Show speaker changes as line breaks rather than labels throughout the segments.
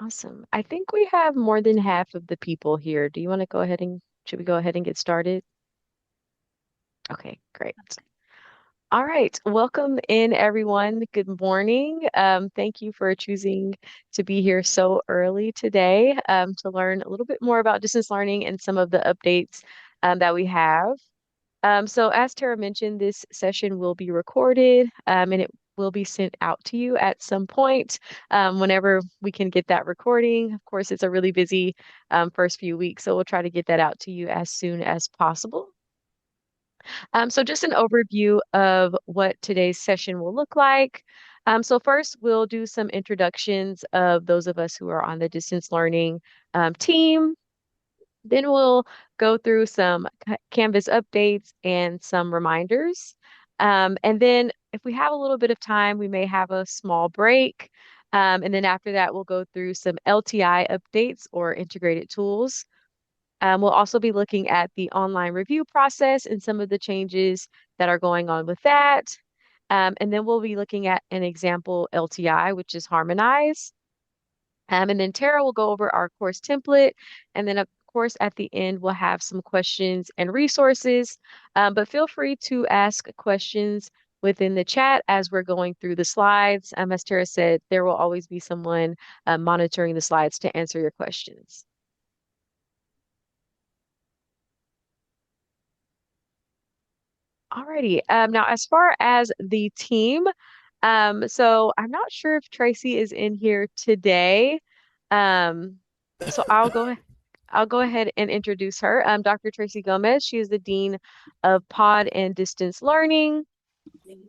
Awesome. I think we have more than half of the people here. Do you want to go ahead and should we go ahead and get started? Okay, great. All right. Welcome in, everyone. Good morning. Thank you for choosing to be here so early today to learn a little bit more about distance learning and some of the updates that we have. So as Tara mentioned, this session will be recorded and it will be sent out to you at some point whenever we can get that recording. Of course, it's a really busy first few weeks, so we'll try to get that out to you as soon as possible. So just an overview of what today's session will look like. So first, we'll do some introductions of those of us who are on the distance learning team. Then we'll go through some Canvas updates and some reminders. And then if we have a little bit of time, we may have a small break. And then after that, we'll go through some LTI updates or integrated tools. We'll also be looking at the online review process and some of the changes that are going on with that. And then we'll be looking at an example LTI, which is harmonize. And then Tara will go over our course template. And then, of course, at the end, we'll have some questions and resources. But feel free to ask questions within the chat as we're going through the slides. As Tara said, there will always be someone monitoring the slides to answer your questions. Alrighty. Now, as far as the team, so I'm not sure if Tracy is in here today. Um, so I'll go ahead and introduce her. Dr. Tracy Gomez. She is the Dean of Pod and Distance Learning.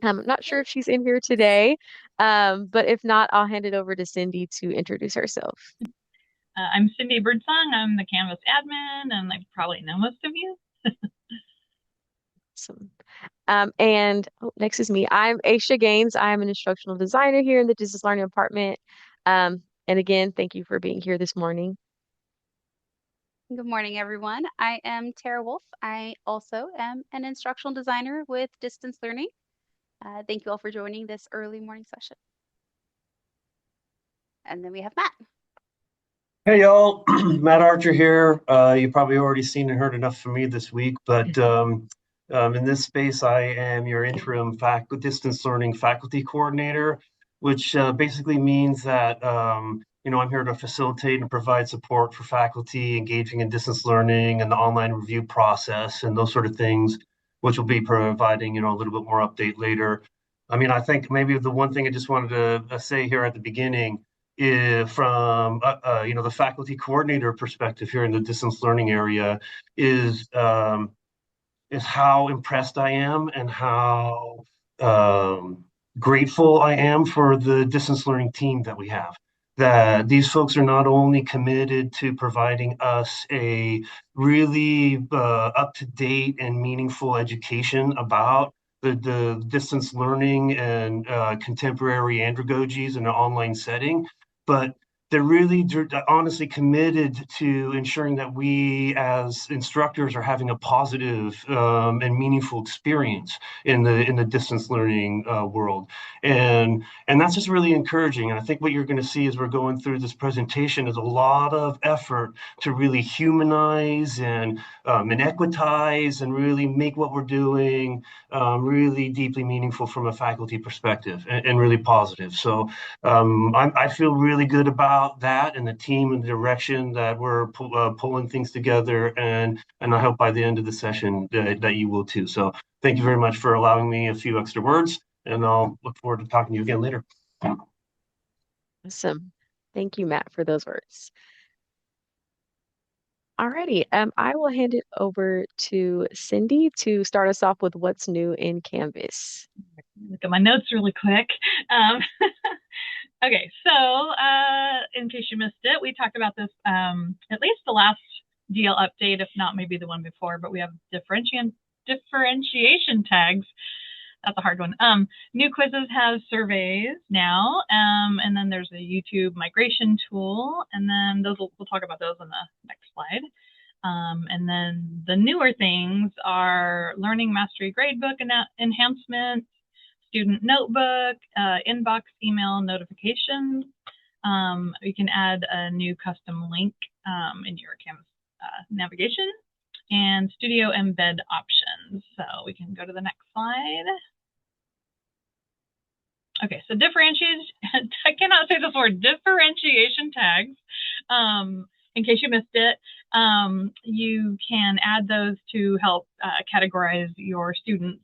I'm not sure if she's in here today, but if not, I'll hand it over to Cindy to introduce herself.
I'm Cindy Birdsong. I'm the Canvas admin, and I probably know most of you.
Awesome. And next is me. I'm Aisha Gaines. I'm an instructional designer here in the Distance Learning Department. And again, thank you for being here this morning.
Good morning, everyone. I am Tara Wolf. I also am an instructional designer with Distance Learning. Thank you all for joining this early morning session. And then we have Matt.
Hey y'all, Matt Archer here. You probably already seen and heard enough from me this week, but in this space, I am your interim distance learning faculty coordinator, which basically means that I'm here to facilitate and provide support for faculty engaging in distance learning and the online review process and those sort of things, which will be providing a little bit more update later. I mean, I think maybe the one thing I just wanted to say here at the beginning from the faculty coordinator perspective here in the distance learning area is how impressed I am and how grateful I am for the distance learning team that we have. That these folks are not only committed to providing us a really up-to-date and meaningful education about the distance learning and contemporary andragogies in an online setting, but they're really honestly committed to ensuring that we as instructors are having a positive and meaningful experience in the distance learning world, and that's just really encouraging. And I think what you're going to see as we're going through this presentation is a lot of effort to really humanize and equitize and really make what we're doing really deeply meaningful from a faculty perspective and really positive. So I feel really good about that and the team and the direction that we're pulling things together, and I hope by the end of the session that you will too. So thank you very much for allowing me a few extra words, and I'll look forward to talking to you again later.
Awesome. Thank you, Matt, for those words. Alrighty, I will hand it over to Cindy to start us off with what's new in Canvas.
Look at my notes really quick. Okay, so in case you missed it, we talked about this at least the last DL update, if not maybe the one before, but we have differentiation tags. That's a hard one. New quizzes have surveys now, and then there's a YouTube migration tool, and then we'll talk about those on the next slide. And then the newer things are Learning Mastery Gradebook enhancement, student notebook, inbox email notifications, You can add a new custom link in your Canvas navigation and studio embed options. So we can go to the next slide. Okay, so differentiation, I cannot say this word, differentiation tags. In case you missed it, you can add those to help categorize your students.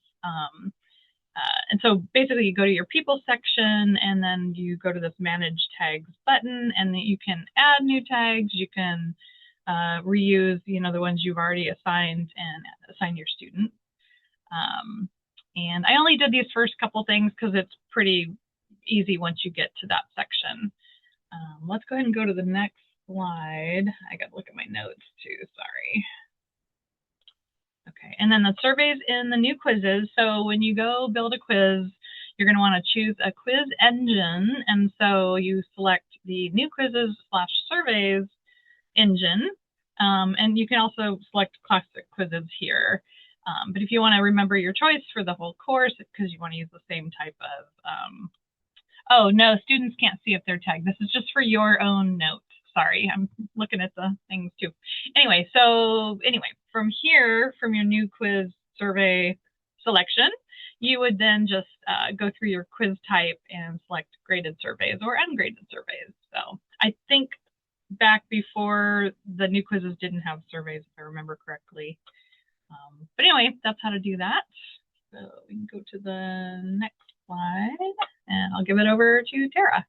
And so basically you go to your people section and then you go to this manage tags button and you can add new tags. You can reuse, the ones you've already assigned and assign your students. And I only did these first couple things because it's pretty easy once you get to that section. Let's go ahead and go to the next slide. I got to look at my notes too, sorry. Okay, and then the surveys in the new quizzes. So when you go build a quiz, you're going to want to choose a quiz engine. And so you select the new quizzes / surveys engine. And you can also select classic quizzes here. But if you want to remember your choice for the whole course, because you want to use the same type of, oh no, students can't see if they're tagged. This is just for your own notes. Sorry, I'm looking at the things too. Anyway, from here, from your new quiz survey selection, you would then just go through your quiz type and select graded surveys or ungraded surveys. So I think back before the new quizzes didn't have surveys, if I remember correctly. But anyway, that's how to do that. So we can go to the next slide and I'll give it over to Tara.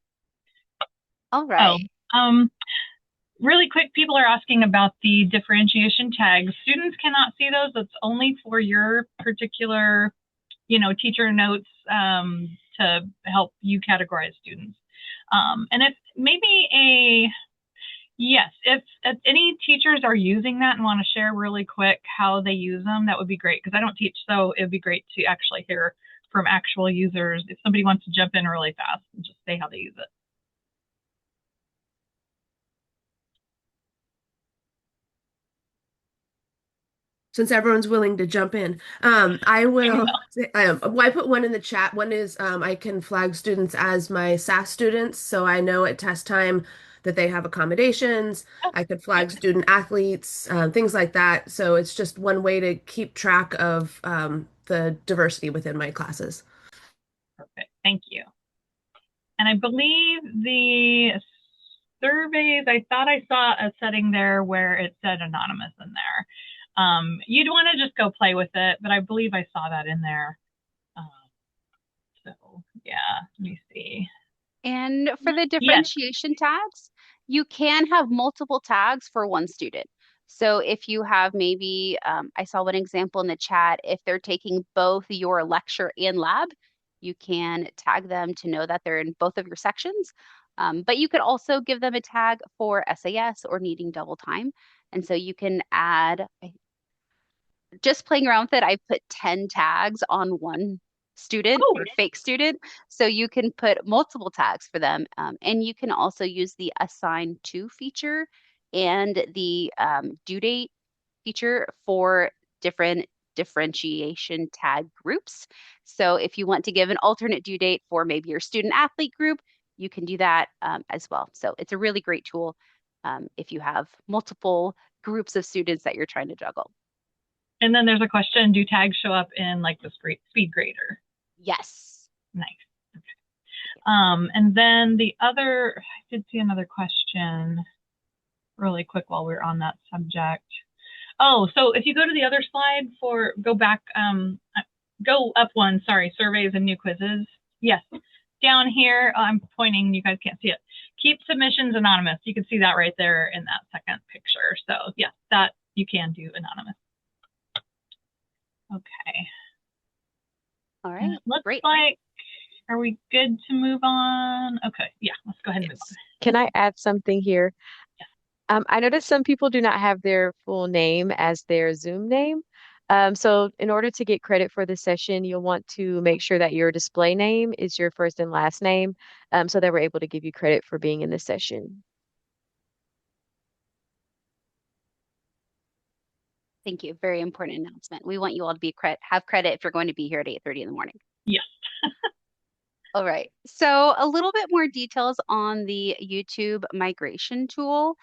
All right.
Really quick, people are asking about the differentiation tags. Students cannot see those. That's only for your particular, teacher notes to help you categorize students. And if any teachers are using that and want to share really quick how they use them, that would be great because I don't teach, so it would be great to actually hear from actual users. If somebody wants to jump in really fast and just say how they use it.
Since everyone's willing to jump in, I will. I put one in the chat. One is I can flag students as my SAS students, so I know at test time that they have accommodations. I could flag student athletes, things like that. So it's just one way to keep track of the diversity within my classes.
Perfect. Thank you. And I believe the surveys, I thought I saw a setting there where it said anonymous in there. You'd want to just go play with it, but I believe I saw that in there. So yeah, let me see.
And for the differentiation tags, you can have multiple tags for one student. So if you have maybe, I saw one example in the chat, if they're taking both your lecture and lab, you can tag them to know that they're in both of your sections. But you could also give them a tag for SAS or needing double time. And so you can add, just playing around with it, I put 10 tags on one student or fake student. So you can put multiple tags for them. And you can also use the assign to feature and the due date feature for different differentiation tag groups. So if you want to give an alternate due date for maybe your student athlete group, you can do that as well. So it's a really great tool if you have multiple groups of students that you're trying to juggle.
And then there's a question, do tags show up in like the speed grader?
Yes.
Nice. Okay. And then I did see another question really quick while we're on that subject. Oh, so if you go to the other slide go up one, sorry, surveys and new quizzes. Yes, down here, I'm pointing, you guys can't see it. Keep submissions anonymous. You can see that right there in that second picture. So yes, that you can do anonymous. Okay.
All right.
Looks
great.
like, are we good to move on? Okay. Yeah, let's go ahead and move on.
Can I add something here? I noticed some people do not have their full name as their Zoom name. So in order to get credit for the session, you'll want to make sure that your display name is your first and last name, so that we're able to give you credit for being in the session.
Thank you. Very important announcement. We want you all to have credit if you're going to be here at 8:30 in the morning.
Yes.
All right. So a little bit more details on the YouTube migration tool.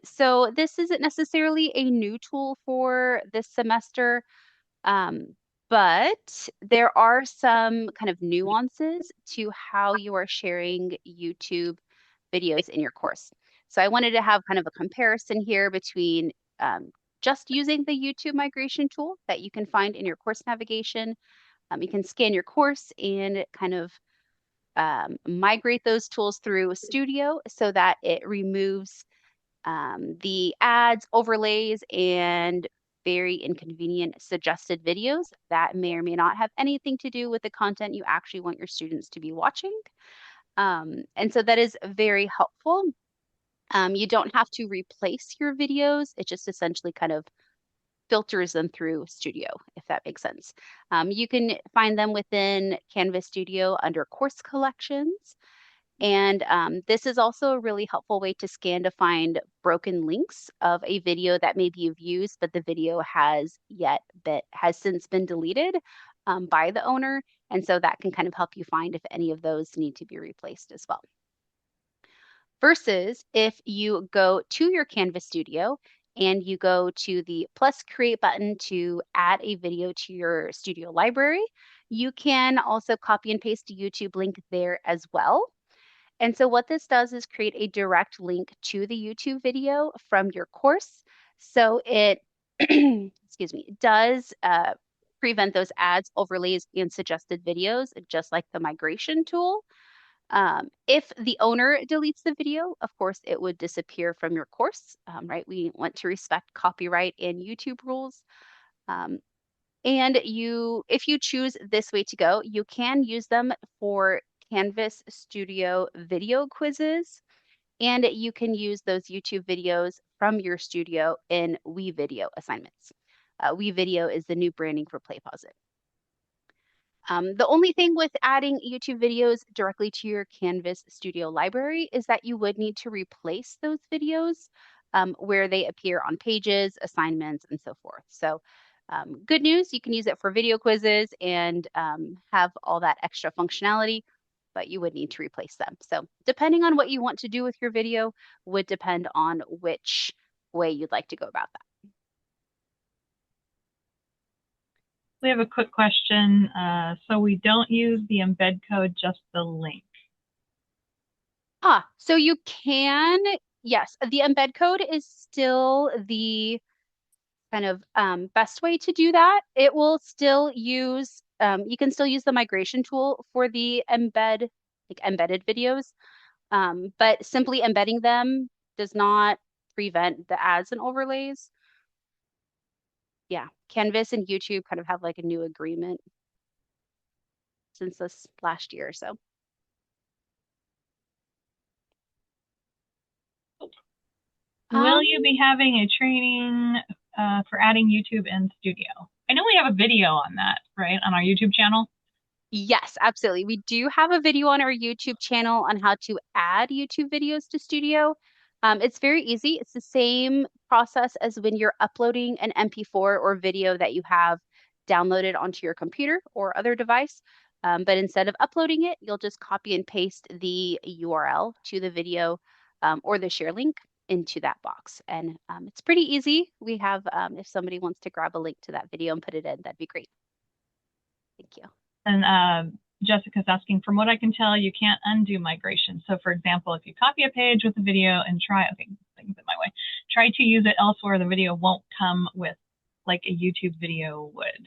So this isn't necessarily a new tool for this semester, um, but there are some kind of nuances to how you are sharing YouTube videos in your course. So I wanted to have kind of a comparison here between just using the YouTube migration tool that you can find in your course navigation. You can scan your course and kind of migrate those tools through Studio so that it removes the ads, overlays, and very inconvenient suggested videos that may or may not have anything to do with the content you actually want your students to be watching. And so that is very helpful. You don't have to replace your videos. It just essentially kind of filters them through Studio, if that makes sense. You can find them within Canvas Studio under course collections. And this is also a really helpful way to scan to find broken links of a video that maybe you've used, but the video has since been deleted by the owner. And so that can kind of help you find if any of those need to be replaced as well. Versus if you go to your Canvas Studio and you go to the plus create button to add a video to your studio library, you can also copy and paste a YouTube link there as well. And so what this does is create a direct link to the YouTube video from your course. So it, excuse me, does prevent those ads, overlays, and suggested videos, just like the migration tool. If the owner deletes the video, of course, it would disappear from your course, right? We want to respect copyright and YouTube rules. And if you choose this way to go, you can use them for Canvas Studio video quizzes, and you can use those YouTube videos from your studio in WeVideo assignments. WeVideo is the new branding for PlayPosit. The only thing with adding YouTube videos directly to your Canvas Studio library is that you would need to replace those videos where they appear on pages, assignments, and so forth. So good news, you can use it for video quizzes and have all that extra functionality, but you would need to replace them. So depending on what you want to do with your video would depend on which way you'd like to go about that.
We have a quick question. So we don't use the embed code, just the link.
So you can, yes, the embed code is still the kind of best way to do that. It will still use, you can still use the migration tool for the embedded videos, but simply embedding them does not prevent the ads and overlays. Yeah, Canvas and YouTube kind of have like a new agreement since this last year or so.
Will you be having a training for adding YouTube in Studio? I know we have a video on that, right, on our YouTube channel.
Yes, absolutely. We do have a video on our YouTube channel on how to add YouTube videos to Studio. It's very easy. It's the same process as when you're uploading an MP4 or video that you have downloaded onto your computer or other device. But instead of uploading it, you'll just copy and paste the URL to the video or the share link into that box. And it's pretty easy. We have, if somebody wants to grab a link to that video and put it in, that'd be great. Thank you.
And Jessica's asking, from what I can tell, you can't undo migration. So for example, if you copy a page with a video and try to use it elsewhere, the video won't come with like a YouTube video would.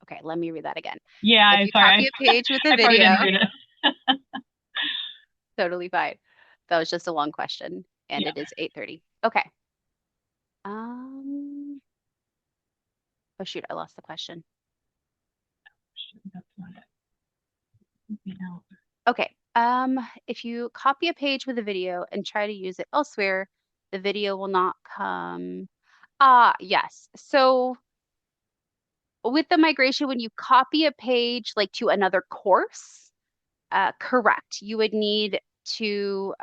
Okay, let me read that again.
Yeah,
if you copy a page with a video, totally fine. That was just a long question, and yeah. It is 8:30. Okay. Oh shoot, I lost the question. That's not it. Okay. If you copy a page with a video and try to use it elsewhere, the video will not come. Yes. So with the migration, when you copy a page like to another course, correct, you would need to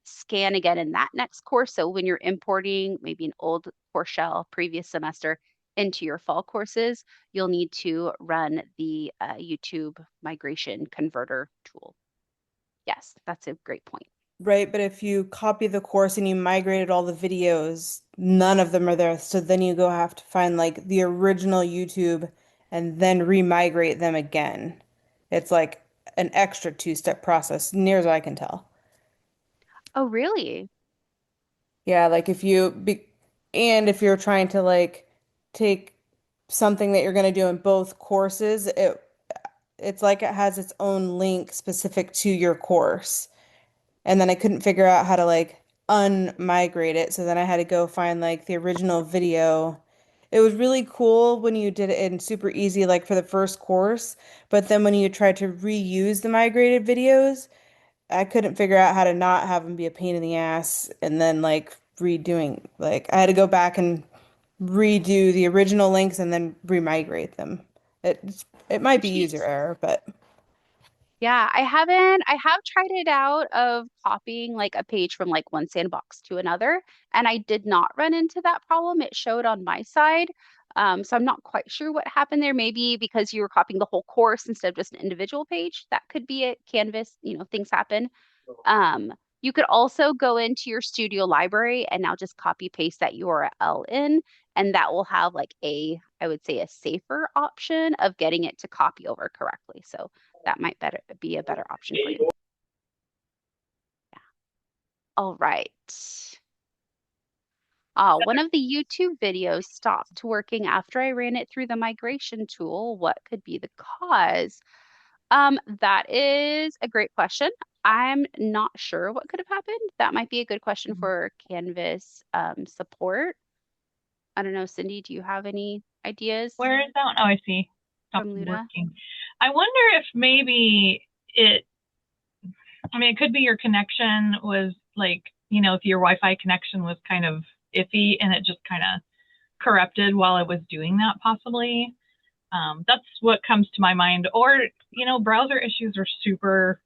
scan again in that next course. So when you're importing maybe an old course shell previous semester, into your fall courses, you'll need to run the YouTube migration converter tool. Yes, that's a great point.
Right, but if you copy the course and you migrated all the videos, none of them are there. So then you go have to find like the original YouTube and then remigrate them again. It's like an extra two-step process, near as I can tell.
Oh, really?
Yeah, like if you be and if you're trying to like take something that you're going to do in both courses, it's like it has its own link specific to your course. And then I couldn't figure out how to like unmigrate it. So then I had to go find like the original video. It was really cool when you did it in super easy, like for the first course. But then when you tried to reuse the migrated videos, I couldn't figure out how to not have them be a pain in the ass and then like redoing, like I had to go back and redo the original links and then remigrate them. It might be user
Jeez.
error, but
Yeah, I have tried it out of copying like a page from like one sandbox to another, and I did not run into that problem. It showed on my side. So I'm not quite sure what happened there. Maybe because you were copying the whole course instead of just an individual page. That could be it. Canvas, things happen. Um, you could also go into your studio library and now just copy paste that URL in, and that will have like I would say a safer option of getting it to copy over correctly. So that might better be a better option for you. All right. One of the YouTube videos stopped working after I ran it through the migration tool. What could be the cause? That is a great question. I'm not sure what could have happened. That might be a good question for Canvas support. I don't know, Cindy, do you have any ideas
Where is that one? Oh, I see. Stopped
from Luna?
working. I wonder if maybe it could be your connection was like, if your Wi-Fi connection was kind of iffy and it just kind of corrupted while it was doing that, possibly. That's what comes to my mind. Or, browser issues are super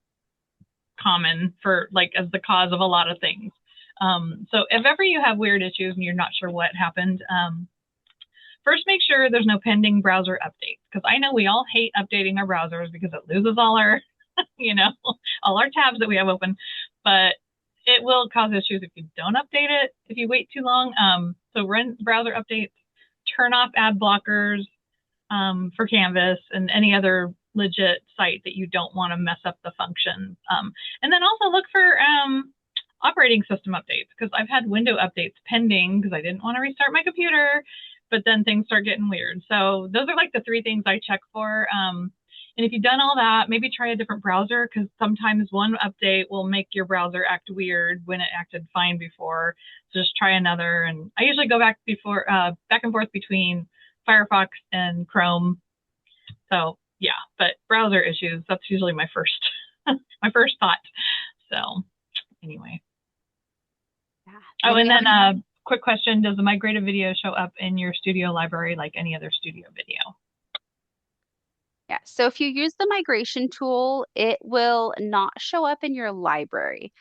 common for like as the cause of a lot of things. So if ever you have weird issues and you're not sure what happened, first make sure there's no pending browser updates, because I know we all hate updating our browsers because it loses all our, all our tabs that we have open, but it will cause issues if you don't update it, if you wait too long. So run browser updates, turn off ad blockers for Canvas and any other legit site that you don't want to mess up the function. And then also look for operating system updates, because I've had window updates pending because I didn't want to restart my computer, but then things start getting weird. So those are like the three things I check for. And if you've done all that, maybe try a different browser, because sometimes one update will make your browser act weird when it acted fine before. So just try another. And I usually go back and forth between Firefox and Chrome. So yeah, but browser issues, that's usually my first my first thought. So anyway.
Yeah.
Oh, and then quick question, does the migrated video show up in your studio library like any other studio video?
Yeah, so if you use the migration tool, it will not show up in your library.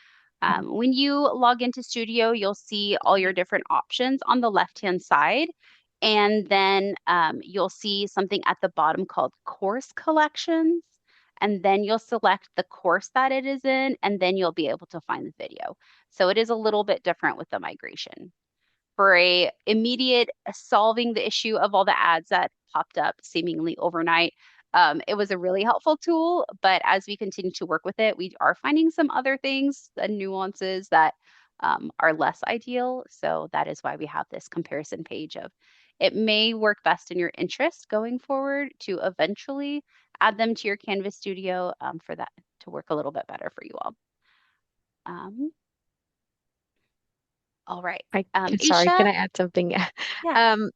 When you log into Studio, you'll see all your different options on the left-hand side. And then you'll see something at the bottom called Course Collections. And then you'll select the course that it is in, and then you'll be able to find the video. So it is a little bit different with the migration for a immediate solving the issue of all the ads that popped up seemingly overnight. It was a really helpful tool, but as we continue to work with it, we are finding some other things and nuances that are less ideal. So that is why we have this comparison page of it may work best in your interest going forward to eventually add them to your Canvas Studio for that to work a little bit better for you all. Um, all right.
Sorry,
Isha?
can I add something?
Yeah.
Um,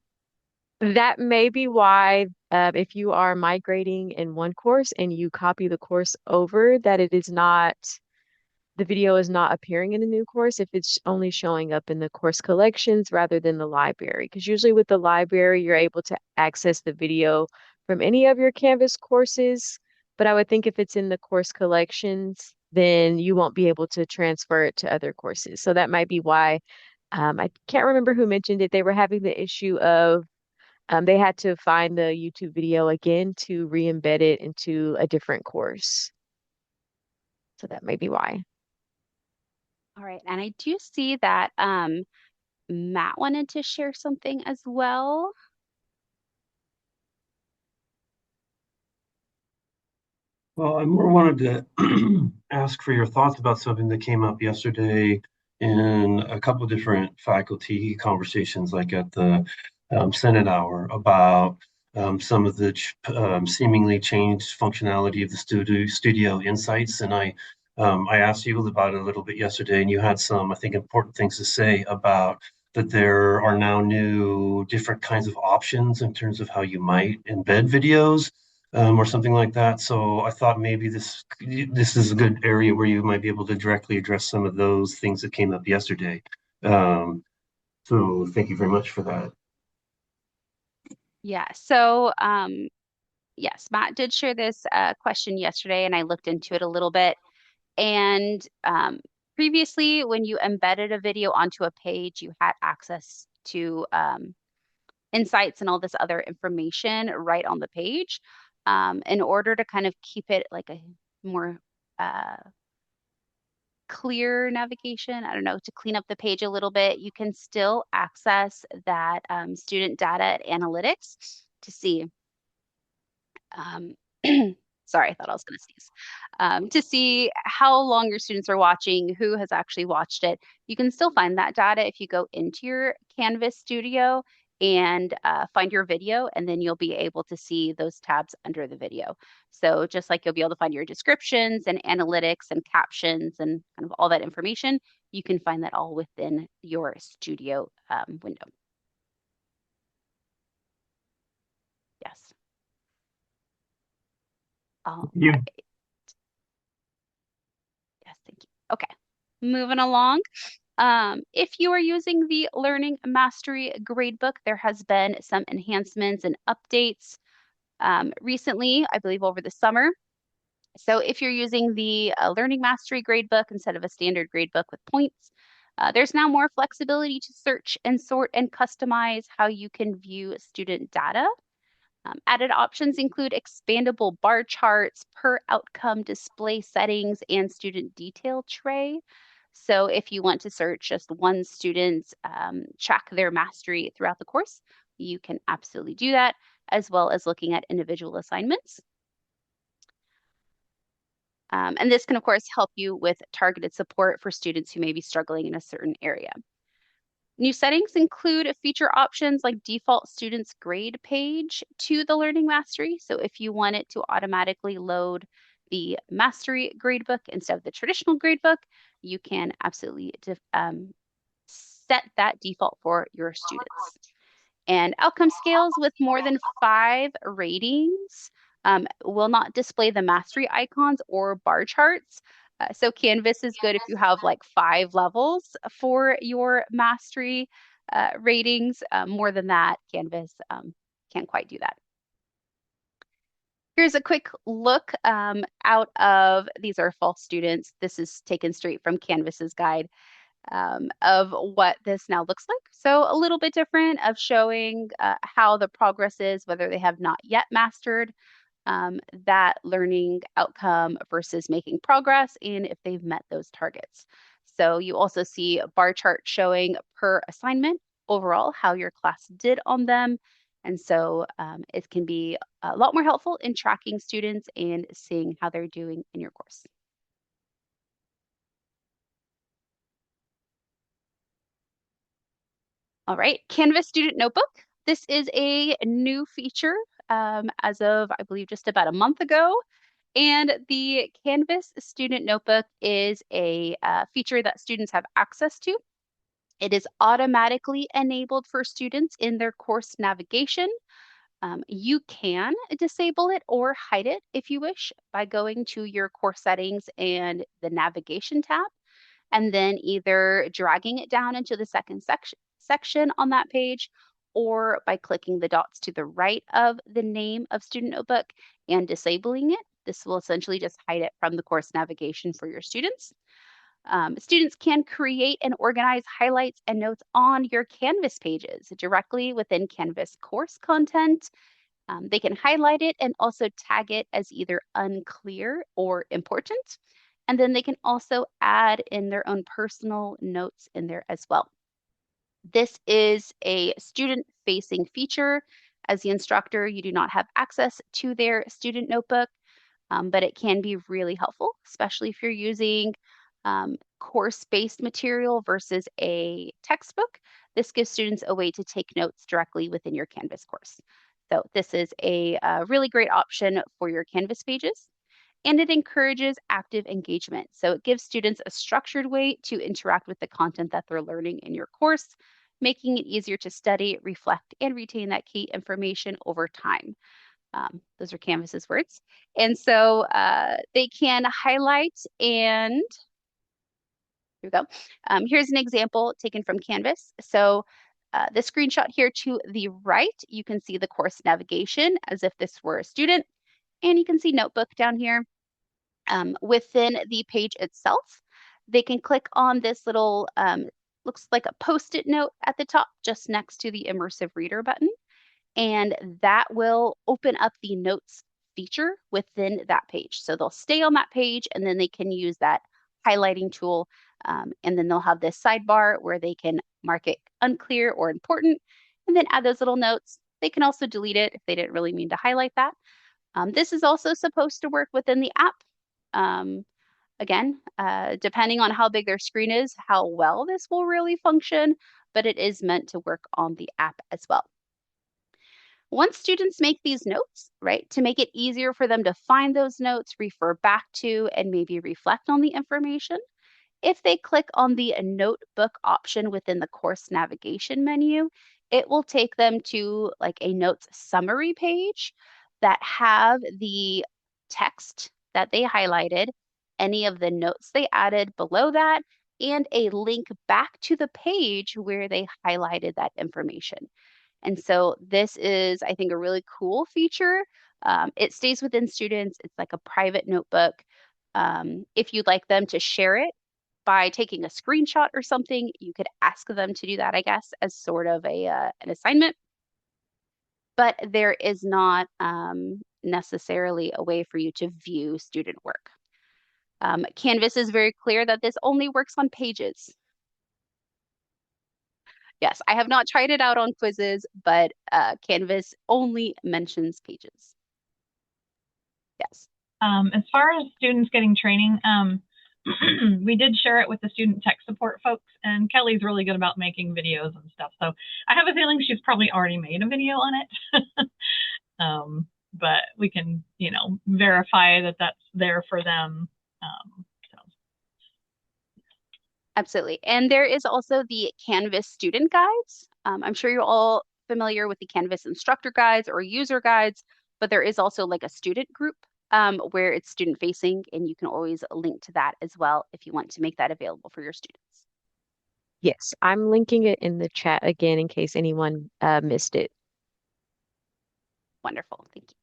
that may be why, if you are migrating in one course and you copy the course over, that the video is not appearing in the new course if it's only showing up in the course collections rather than the library. Because usually with the library, you're able to access the video from any of your Canvas courses. But I would think if it's in the course collections, then you won't be able to transfer it to other courses. So that might be why. I can't remember who mentioned it. They were having the issue of They had to find the YouTube video again to re-embed it into a different course. So that may be why.
All right. And I do see that Matt wanted to share something as well.
Well, I more wanted to ask for your thoughts about something that came up yesterday in a couple of different faculty conversations, like at the Senate hour, about some of the seemingly changed functionality of the studio insights. And I asked you about it a little bit yesterday, and you had some, I think, important things to say about that there are now new different kinds of options in terms of how you might embed videos or something like that. So I thought maybe this is a good area where you might be able to directly address some of those things that came up yesterday. Um, so thank you very much for that.
Yeah. So yes, Matt did share this question yesterday, and I looked into it a little bit. And previously, when you embedded a video onto a page, you had access to insights and all this other information right on the page. In order to kind of keep it like a more uh, clear navigation, I don't know, to clean up the page a little bit, you can still access that student data analytics to see um, sorry, I thought I was going to sneeze. To see how long your students are watching, who has actually watched it. You can still find that data if you go into your Canvas studio and find your video, and then you'll be able to see those tabs under the video. So just like you'll be able to find your descriptions and analytics and captions and kind of all that information, you can find that all within your studio window. Yes. All
You.
right. Yes, thank you. Okay, moving along. If you are using the Learning Mastery Gradebook, there has been some enhancements and updates recently, I believe over the summer. So if you're using the Learning Mastery Gradebook instead of a standard gradebook with points, there's now more flexibility to search and sort and customize how you can view student data. Added options include expandable bar charts, per outcome display settings, and student detail tray. So if you want to search just one student, track their mastery throughout the course, you can absolutely do that, as well as looking at individual assignments. And this can, of course, help you with targeted support for students who may be struggling in a certain area. New settings include feature options like default students grade page to the Learning Mastery. So if you want it to automatically load the Mastery gradebook instead of the traditional gradebook, you can absolutely set that default for your students. And outcome scales with more than 5 ratings will not display the mastery icons or bar charts. So Canvas is good if you have like 5 levels for your mastery ratings. More than that, Canvas can't quite do that. Here's a quick look out of, these are fall students. This is taken straight from Canvas's guide. Of what this now looks like. So a little bit different of showing how the progress is, whether they have not yet mastered that learning outcome versus making progress, and if they've met those targets. So you also see a bar chart showing per assignment overall how your class did on them. And so it can be a lot more helpful in tracking students and seeing how they're doing in your course. All right, Canvas Student Notebook. This is a new feature as of, I believe, just about a month ago. And the Canvas Student Notebook is a feature that students have access to. It is automatically enabled for students in their course navigation. You can disable it or hide it if you wish by going to your course settings and the navigation tab, and then either dragging it down into the second section on that page, or by clicking the dots to the right of the name of Student Notebook and disabling it. This will essentially just hide it from the course navigation for your students. Students can create and organize highlights and notes on your Canvas pages directly within Canvas course content. They can highlight it and also tag it as either unclear or important. And then they can also add in their own personal notes in there as well. This is a student-facing feature. As the instructor, you do not have access to their student notebook, but it can be really helpful, especially if you're using course-based material versus a textbook. This gives students a way to take notes directly within your Canvas course. So this is a really great option for your Canvas pages. And it encourages active engagement. So it gives students a structured way to interact with the content that they're learning in your course, making it easier to study, reflect, and retain that key information over time. Those are Canvas's words. And so they can highlight and here we go. Here's an example taken from Canvas. So the screenshot here to the right, you can see the course navigation as if this were a student, and you can see notebook down here. Within the page itself, they can click on this little, looks like a Post-it note at the top, just next to the immersive reader button. And that will open up the notes feature within that page. So they'll stay on that page and then they can use that highlighting tool. And then they'll have this sidebar where they can mark it unclear or important and then add those little notes. They can also delete it if they didn't really mean to highlight that. This is also supposed to work within the app. Again, depending on how big their screen is, how well this will really function, but it is meant to work on the app as well. Once students make these notes, right, to make it easier for them to find those notes, refer back to, and maybe reflect on the information, if they click on the notebook option within the course navigation menu, it will take them to like a notes summary page that have the text that they highlighted, any of the notes they added below that, and a link back to the page where they highlighted that information. And so this is, I think, a really cool feature. It stays within students. It's like a private notebook. If you'd like them to share it by taking a screenshot or something, you could ask them to do that, I guess, as sort of an assignment. But there is not necessarily a way for you to view student work. Canvas is very clear that this only works on pages. Yes, I have not tried it out on quizzes, but Canvas only mentions pages. Yes.
As far as students getting training, we did share it with the student tech support folks, and Kelly's really good about making videos and stuff. So I have a feeling she's probably already made a video on it. But we can, verify that that's there for them.
Absolutely. And there is also the Canvas student guides. I'm sure you're all familiar with the Canvas instructor guides or user guides, but there is also like a student group where it's student facing, and you can always link to that as well if you want to make that available for your students.
Yes, I'm linking it in the chat again in case anyone missed it.
Wonderful. Thank you.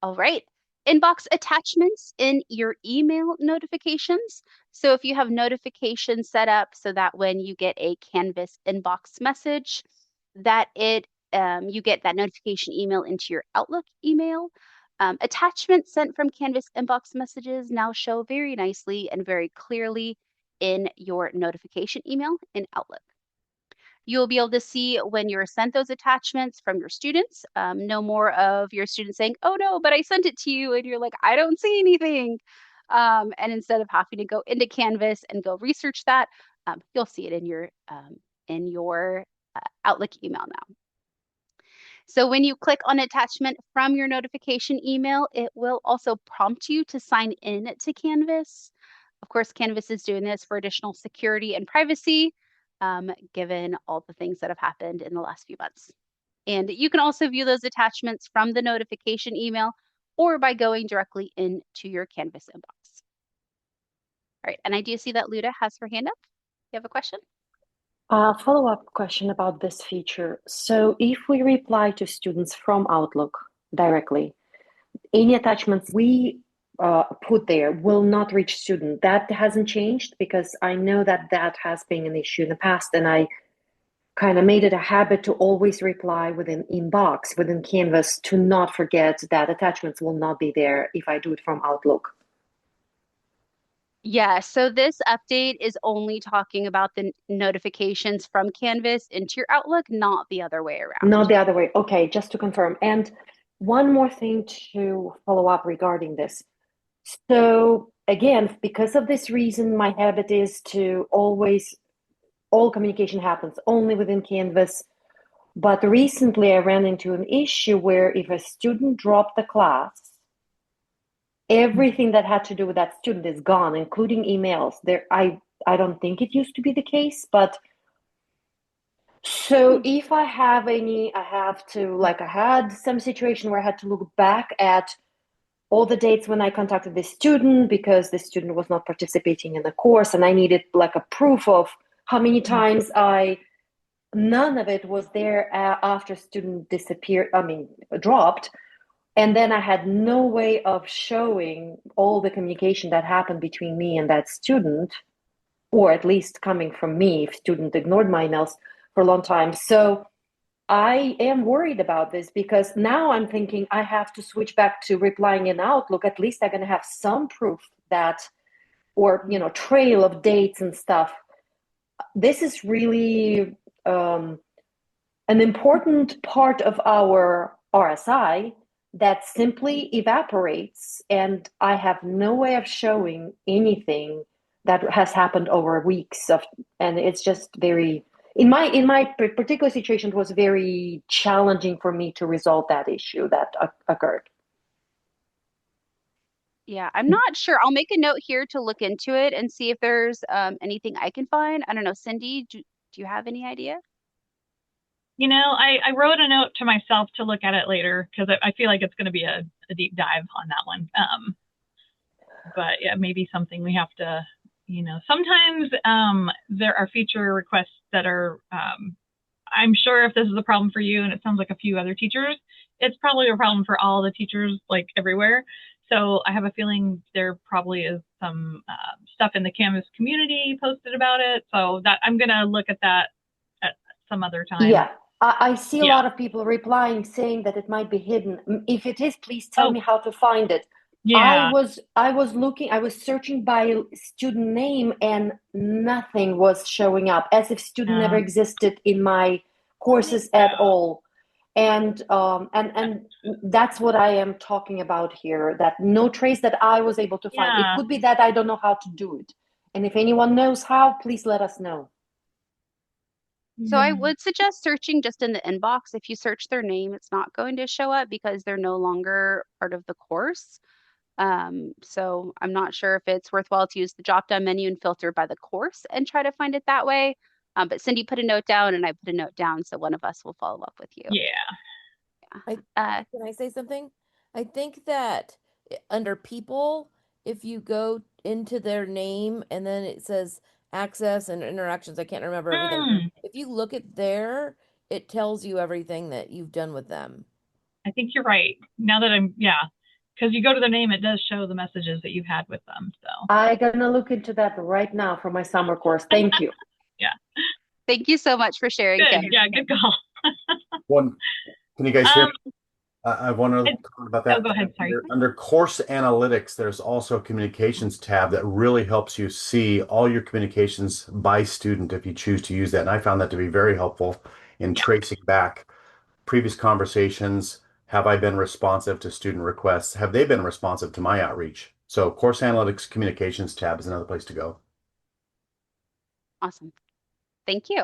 All right. Inbox attachments in your email notifications. So if you have notifications set up so that when you get a Canvas inbox message, that you get that notification email into your Outlook email. Attachments sent from Canvas inbox messages now show very nicely and very clearly in your notification email in Outlook. You'll be able to see when you're sent those attachments from your students. No more of your students saying, oh no, but I sent it to you. And you're like, I don't see anything. And instead of having to go into Canvas and go research that, you'll see it in your Outlook email now. So when you click on attachment from your notification email, it will also prompt you to sign in to Canvas. Of course, Canvas is doing this for additional security and privacy, given all the things that have happened in the last few months. And you can also view those attachments from the notification email or by going directly into your Canvas inbox. All right, and I do see that Luda has her hand up. You have a question?
Follow-up question about this feature. So if we reply to students from Outlook directly, any attachments, we put there will not reach student. That hasn't changed because I know that that has been an issue in the past, and I kind of made it a habit to always reply within inbox, within Canvas, to not forget that attachments will not be there if I do it from Outlook.
Yeah, so this update is only talking about the notifications from Canvas into your Outlook, not the other way
Not
around.
the other way. Okay, just to confirm. And one more thing to follow up regarding this. So again, because of this reason, my habit is to always, all communication happens only within Canvas. But recently I ran into an issue where if a student dropped the class, everything that had to do with that student is gone, including emails. I don't think it used to be the case, but so if I have any, I have to, like, I had some situation where I had to look back at all the dates when I contacted the student because the student was not participating in the course, and I needed like a proof of how many times none of it was there after student disappeared, I mean, dropped. And then I had no way of showing all the communication that happened between me and that student, or at least coming from me if student ignored my emails for a long time. So I am worried about this because now I'm thinking I have to switch back to replying in Outlook. At least I'm going to have some proof that, or, trail of dates and stuff. This is really an important part of our RSI that simply evaporates, and I have no way of showing anything that has happened over weeks of, and it's just very, in my particular situation, it was very challenging for me to resolve that issue that occurred.
Yeah, I'm not sure. I'll make a note here to look into it and see if there's anything I can find. I don't know, Cindy, do you have any idea?
I wrote a note to myself to look at it later because I feel like it's going to be a deep dive on that one. But yeah, maybe something we have to, sometimes there are feature requests that are, I'm sure if this is a problem for you and it sounds like a few other teachers, it's probably a problem for all the teachers like everywhere. So I have a feeling there probably is some stuff in the Canvas community posted about it. So that I'm going to look at that at some other time.
Yeah. I see a lot of people replying saying that it might be hidden. If it is, please tell me how to find it.
Yeah.
I was searching by student name and nothing was showing up, as if student never existed in my courses at all. And that's what I am talking about here, that no trace that I was able to find. It could be that I don't know how to do it. And if anyone knows how, please let us know.
So I would suggest searching just in the inbox. If you search their name, it's not going to show up because they're no longer part of the course. So I'm not sure if it's worthwhile to use the drop-down menu and filter by the course and try to find it that way. But Cindy put a note down and I put a note down, so one of us will follow up with you.
Yeah.
Can I say something? I think that under people, if you go into their name and then it says access and interactions, I can't remember everything. If you look at there, it tells you everything that you've done with them.
I think you're right. Now that because you go to their name, it does show the messages that you've had with them. So
I'm gonna look into that right now for my summer course. Thank you.
Yeah.
Thank you so much for sharing,
Good.
Kim.
Yeah, good call.
Can you guys hear me? I want to talk about that.
Go ahead. Sorry.
Under course analytics, there's also a communications tab that really helps you see all your communications by student if you choose to use that. And I found that to be very helpful in tracing back previous conversations. Have I been responsive to student requests? Have they been responsive to my outreach? So course analytics communications tab is another place to go.
Awesome. Thank you.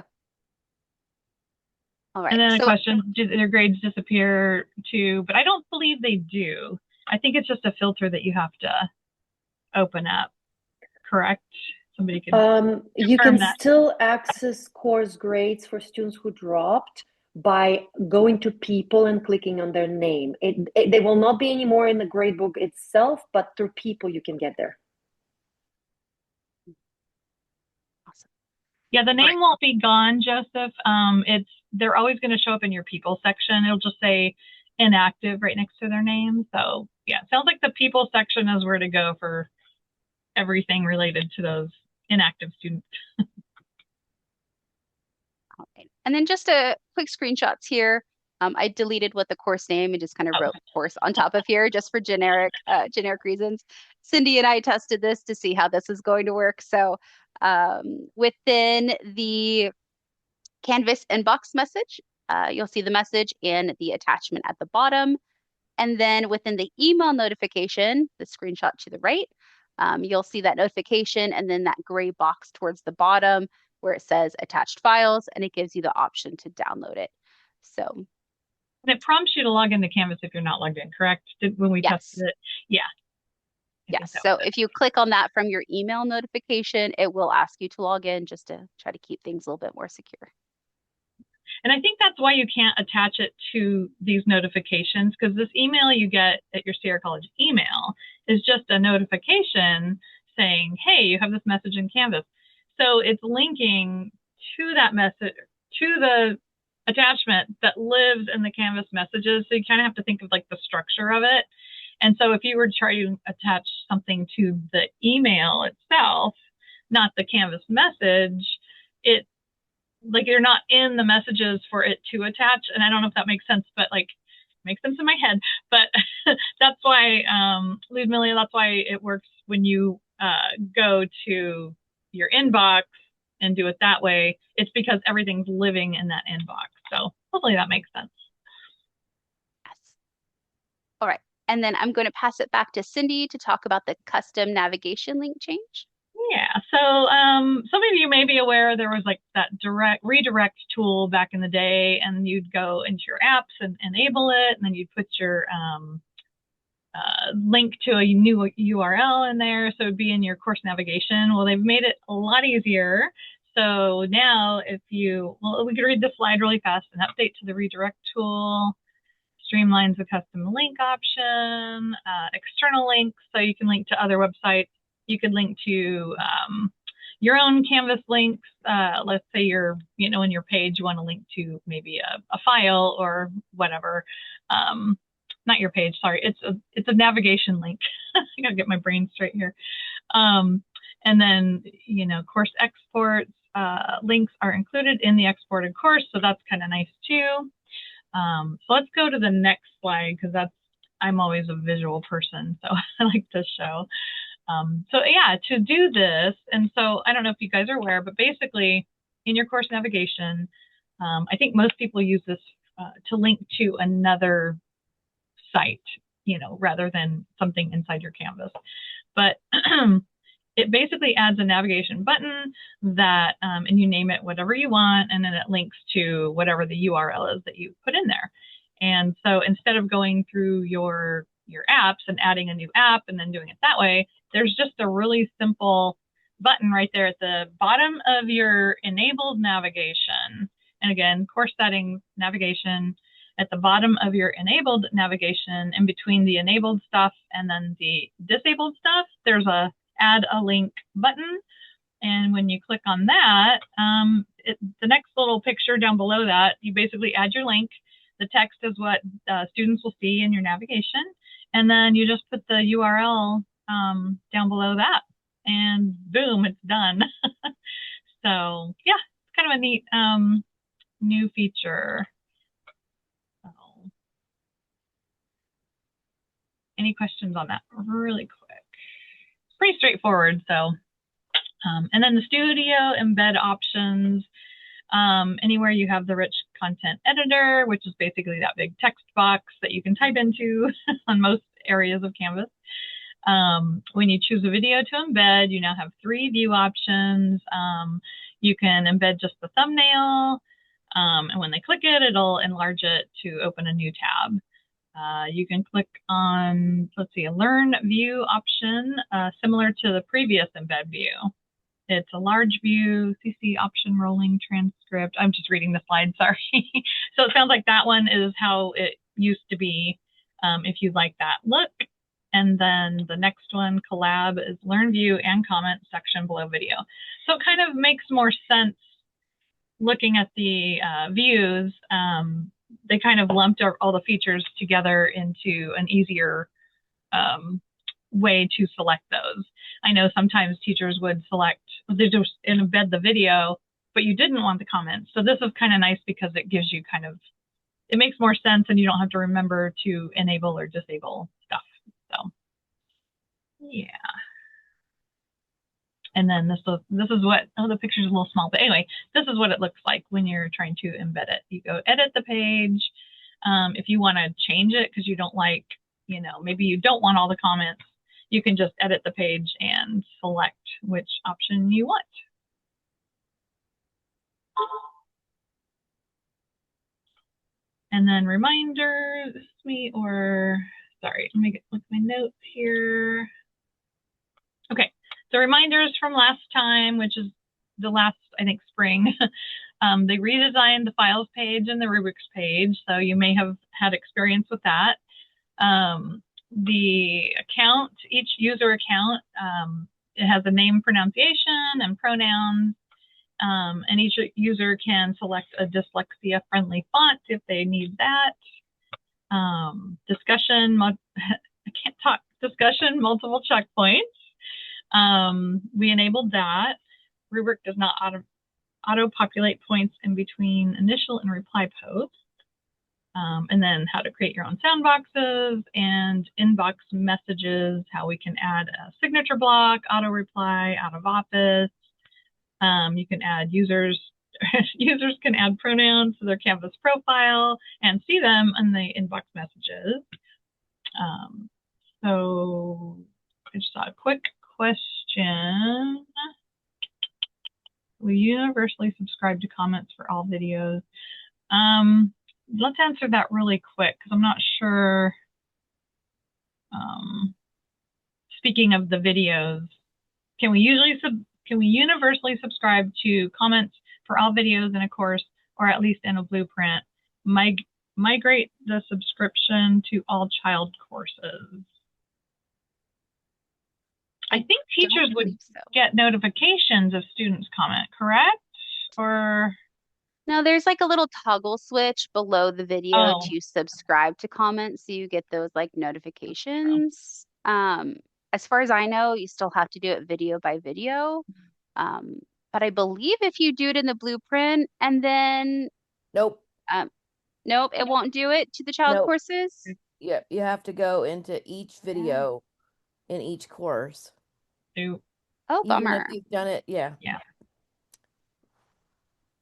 All right.
And then a question, do their grades disappear too? But I don't believe they do. I think it's just a filter that you have to open up, correct? Somebody can
you can still access course grades for students who dropped by going to people and clicking on their name. They will not be anymore in the gradebook itself, but through people you can get there.
Awesome.
Yeah, the name won't be gone, Joseph. They're always going to show up in your people section. It'll just say inactive right next to their name. So Yeah, it sounds like the people section is where to go for everything related to those inactive students.
All right. And then just a quick screenshots here. I deleted what the course name and just kind of
Oh,
wrote course on top of here just for generic reasons. Cindy and I tested this to see how this is going to work. So within the Canvas inbox message, you'll see the message in the attachment at the bottom. And then within the email notification, the screenshot to the right, you'll see that notification and then that gray box towards the bottom where it says attached files, and it gives you the option to download it. So,
and it prompts you to log into Canvas if you're not logged in, correct? When we tested
yes.
it? Yeah.
Yes. So if you click on that from your email notification, it will ask you to log in just to try to keep things a little bit more secure.
And I think that's why you can't attach it to these notifications, because this email you get at your Sierra College email is just a notification saying, hey, you have this message in Canvas. So it's linking to that message, to the attachment that lives in the Canvas messages. So you kind of have to think of like the structure of it. And so if you were to try to attach something to the email itself, not the Canvas message, it like you're not in the messages for it to attach. And I don't know if that makes sense, but like makes sense in my head. But that's why, Ludmilla, that's why it works when you go to your inbox and do it that way. It's because everything's living in that inbox. So hopefully that makes sense.
Yes. All right. And then I'm going to pass it back to Cindy to talk about the custom navigation link change.
Yeah, so some of you may be aware there was like that redirect tool back in the day, and you'd go into your apps and enable it, and then you'd put your link to a new URL in there, so it'd be in your course navigation. Well, they've made it a lot easier. So now if you, well, we could read the slide really fast. An update to the redirect tool streamlines the custom link option, external links, so you can link to other websites. You could link to your own Canvas links. Let's say you're, in your page, you want to link to maybe a file or whatever. Not your page, sorry. It's a navigation link. I gotta get my brain straight here. And then, course exports, links are included in the exported course, so that's kind of nice too. So let's go to the next slide, because I'm always a visual person, so I like to show. So yeah, to do this, and so I don't know if you guys are aware, but basically in your course navigation, I think most people use this to link to another site, rather than something inside your Canvas. But it basically adds a navigation button that, and you name it whatever you want, and then it links to whatever the URL is that you put in there. And so instead of going through your apps and adding a new app and then doing it that way, there's just a really simple button right there at the bottom of your enabled navigation. And again, course settings, navigation, at the bottom of your enabled navigation, in between the enabled stuff and then the disabled stuff, there's a add a link button. And when you click on that, the next little picture down below that, you basically add your link. The text is what students will see in your navigation. And then you just put the URL down below that, and boom, it's done. So yeah, it's kind of a neat new feature. So, any questions on that really quick? It's pretty straightforward. So, and then the studio embed options. Anywhere you have the rich content editor, which is basically that big text box that you can type into on most areas of Canvas. When you choose a video to embed, you now have 3 view options. You can embed just the thumbnail, and when they click it, it'll enlarge it to open a new tab. You can click on, let's see, a learn view option, similar to the previous embed view. It's a large view, CC option rolling transcript. I'm just reading the slide, sorry. So it sounds like that one is how it used to be, if you like that look. And then the next one, collab, is learn view and comment section below video. So it kind of makes more sense looking at the views. They kind of lumped all the features together into an easier way to select those. I know sometimes teachers would select, they just embed the video, but you didn't want the comments. So this is kind of nice because it gives you it makes more sense and you don't have to remember to enable or disable stuff. So yeah. And then this is what, the picture's a little small, but anyway, this is what it looks like when you're trying to embed it. You go edit the page. If you want to change it because you don't like, maybe you don't want all the comments, you can just edit the page and select which option you want. And then reminders, sorry, let me look at my notes here. Okay, so reminders from last time, which is the last, I think, spring. They redesigned the files page and the rubrics page, so you may have had experience with that. The account, each user account, it has a name, pronunciation, and pronouns. And each user can select a dyslexia-friendly font if they need that. Discussion, I can't talk, discussion, multiple checkpoints. We enabled that. Rubric does not auto-populate points in between initial and reply posts. And then how to create your own soundboxes and inbox messages, how we can add a signature block, auto-reply, out of office. You can add users can add pronouns to their Canvas profile and see them in the inbox messages. So I just saw a quick question. Will you universally subscribe to comments for all videos? Let's answer that really quick because I'm not sure. Speaking of the videos, can we universally subscribe to comments for all videos in a course, or at least in a blueprint? Migrate the subscription to all child courses. I think teachers would get notifications if students comment, correct? Or
no, there's like a little toggle switch below the video to subscribe to comments, so you get those like notifications. As far as I know, you still have to do it video by video. But I believe if you do it in the blueprint and then
Nope.
Nope, it won't do it to the child
Nope.
courses.
Yep, you have to go into each video in each course.
Oh,
Even
bummer.
if you've done it, yeah.
Yeah.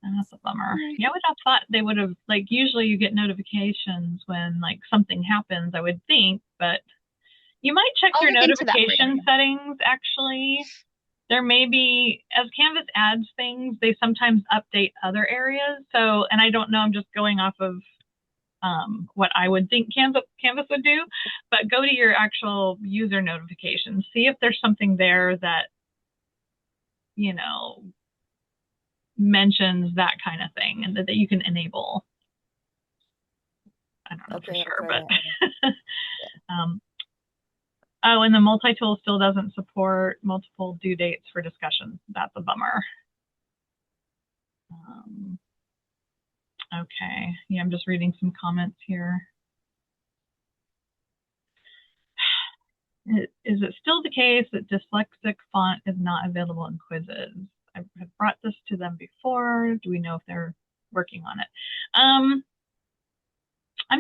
And that's a bummer. Yeah, I would have thought they would have, like, usually you get notifications when like something happens, I would think, but you might check your notification settings actually. There may be, as Canvas adds things, they sometimes update other areas. So, and I don't know, I'm just going off of what I would think Canvas would do, but go to your actual user notifications, see if there's something there that, mentions that kind of thing and that you can enable. I don't know for sure, but oh, and the multi-tool still doesn't support multiple due dates for discussions. That's a bummer. Okay, yeah, I'm just reading some comments here. Is it still the case that dyslexic font is not available in quizzes? I have brought this to them before. Do we know if they're working on it? I'm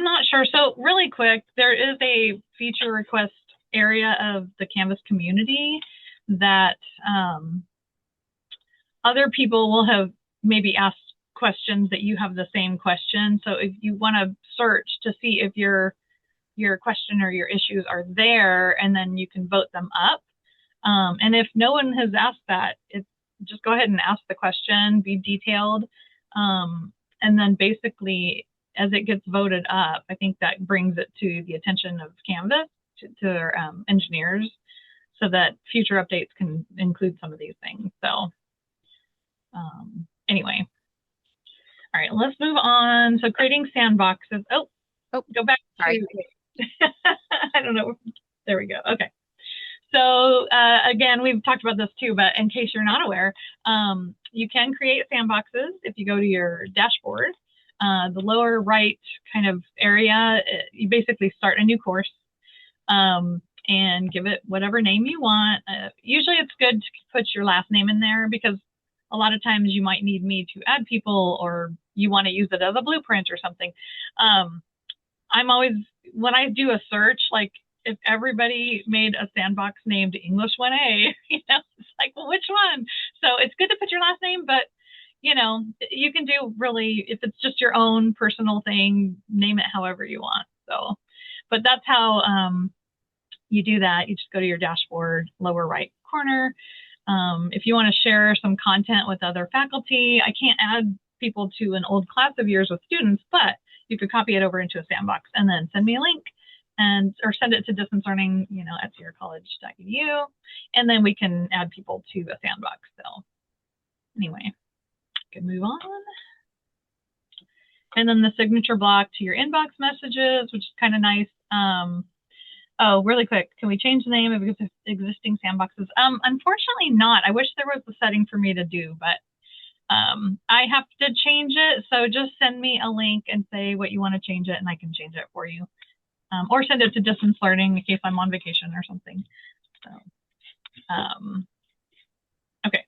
not sure. So really quick, there is a feature request area of the Canvas community that other people will have maybe asked questions that you have the same question. So if you want to search to see if your question or your issues are there, and then you can vote them up. And if no one has asked that, just go ahead and ask the question, be detailed. And then basically, as it gets voted up, I think that brings it to the attention of Canvas, to their engineers, so that future updates can include some of these things. So anyway, all right, let's move on. So creating sandboxes. Oh, go back. Sorry. I don't know. There we go. Okay. So again, we've talked about this too, but in case you're not aware, you can create sandboxes if you go to your dashboard. The lower right kind of area, you basically start a new course. and give it whatever name you want. Usually it's good to put your last name in there because a lot of times you might need me to add people or you want to use it as a blueprint or something. I'm always, when I do a search, like if everybody made a sandbox named English 1A, it's like, well, which one? So it's good to put your last name, but you can do really, if it's just your own personal thing, name it however you want. So, but that's how you do that. You just go to your dashboard, lower right corner. If you want to share some content with other faculty, I can't add people to an old class of yours with students, but you could copy it over into a sandbox and then send me a link or send it to distance learning, at sierracollege.edu, and then we can add people to a sandbox. So anyway, can move on. And then the signature block to your inbox messages, which is kind of nice. Oh, really quick, can we change the name of existing sandboxes? Unfortunately not. I wish there was a setting for me to do, but I have to change it. So just send me a link and say what you want to change it, and I can change it for you. Or send it to distance learning in case I'm on vacation or something. So, okay.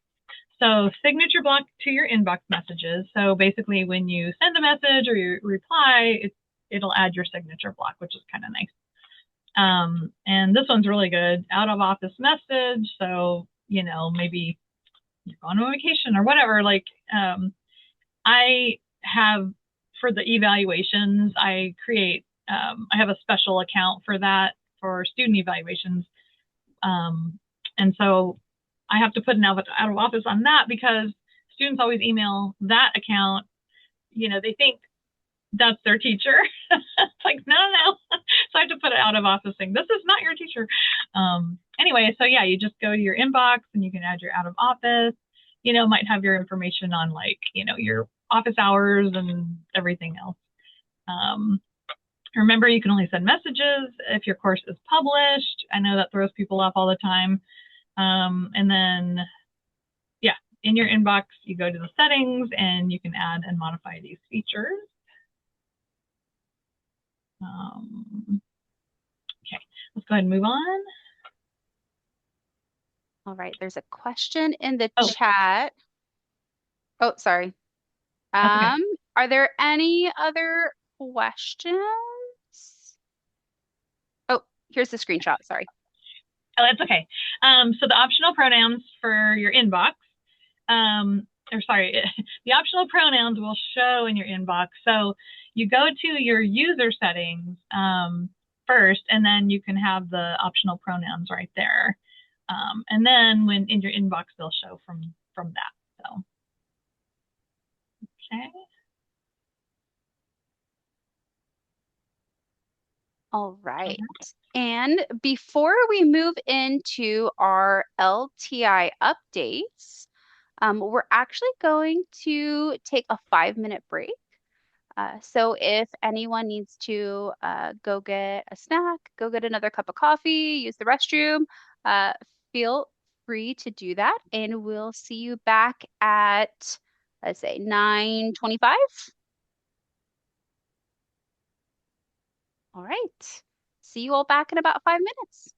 So signature block to your inbox messages. So basically when you send a message or you reply, it'll add your signature block, which is kind of nice. And this one's really good. Out of office message. So, maybe you're going on vacation or whatever. Like, I have for the evaluations, I have a special account for that for student evaluations. And so I have to put an out of office on that because students always email that account. They think that's their teacher. It's like, no. So I have to put it out of office saying, this is not your teacher. Anyway, so yeah, you just go to your inbox and you can add your out of office, might have your information on your office hours and everything else. Remember, you can only send messages if your course is published. I know that throws people off all the time. And then, yeah, in your inbox, you go to the settings and you can add and modify these features. Okay, let's go ahead and move on.
All right, there's a question in the chat. Oh, sorry.
Okay.
Are there any other questions? Oh, here's the screenshot. Sorry.
Oh, that's okay. So the optional pronouns for your inbox, the optional pronouns will show in your inbox. So you go to your user settings first, and then you can have the optional pronouns right there. And then when in your inbox, they'll show from that. So, okay.
All right. And before we move into our LTI updates, we're actually going to take a 5-minute break. So if anyone needs to go get a snack, go get another cup of coffee, use the restroom, feel free to do that. And we'll see you back at, let's say, 9:25. All right. See you all back in about 5 minutes.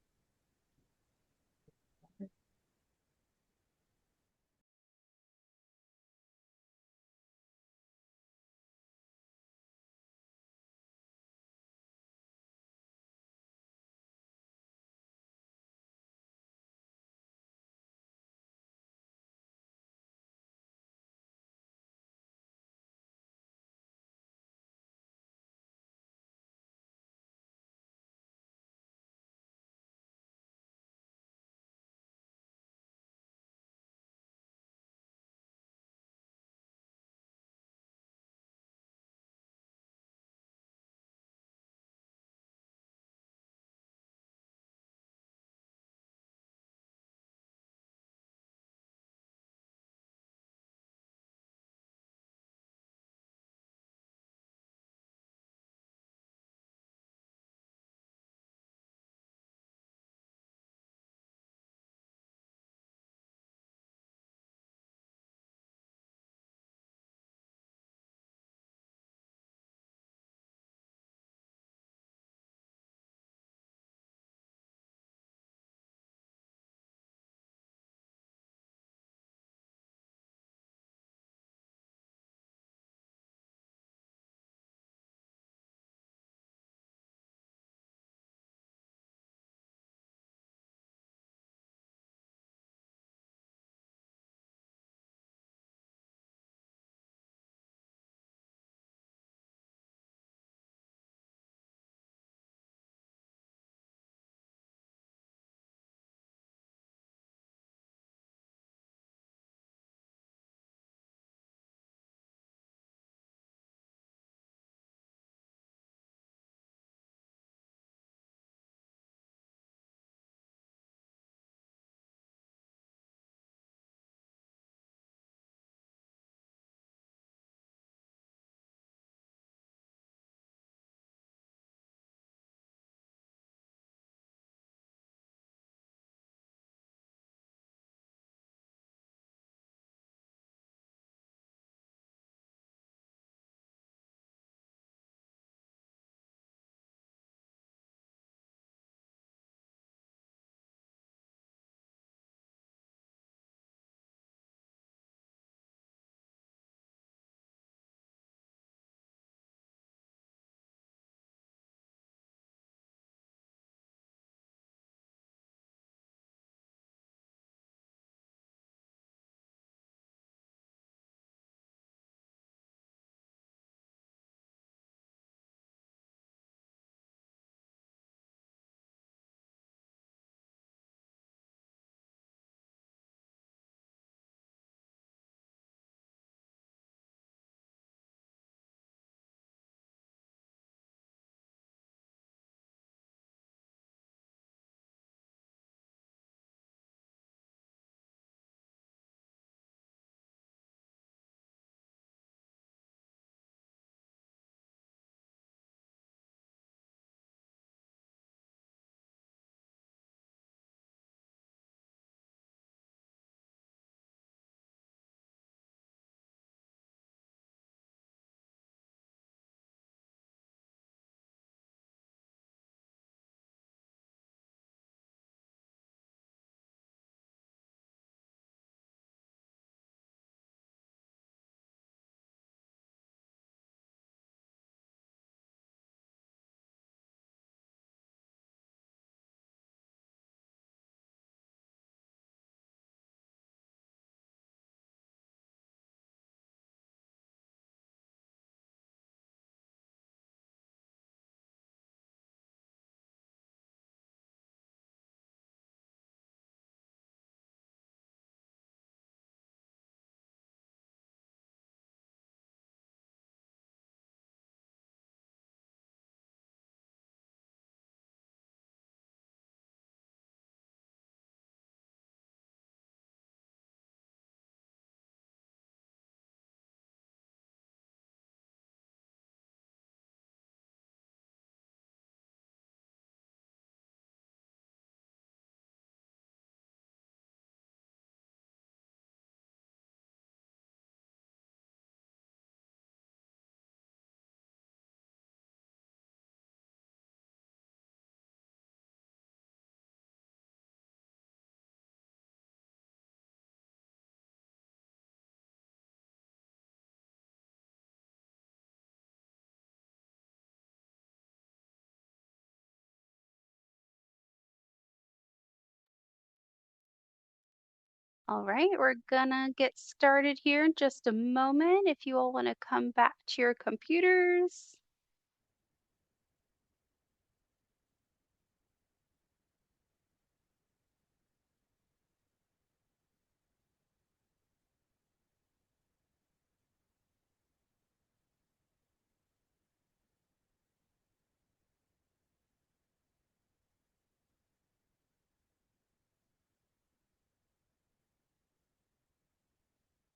All right, we're gonna get started here in just a moment. If you all want to come back to your computers.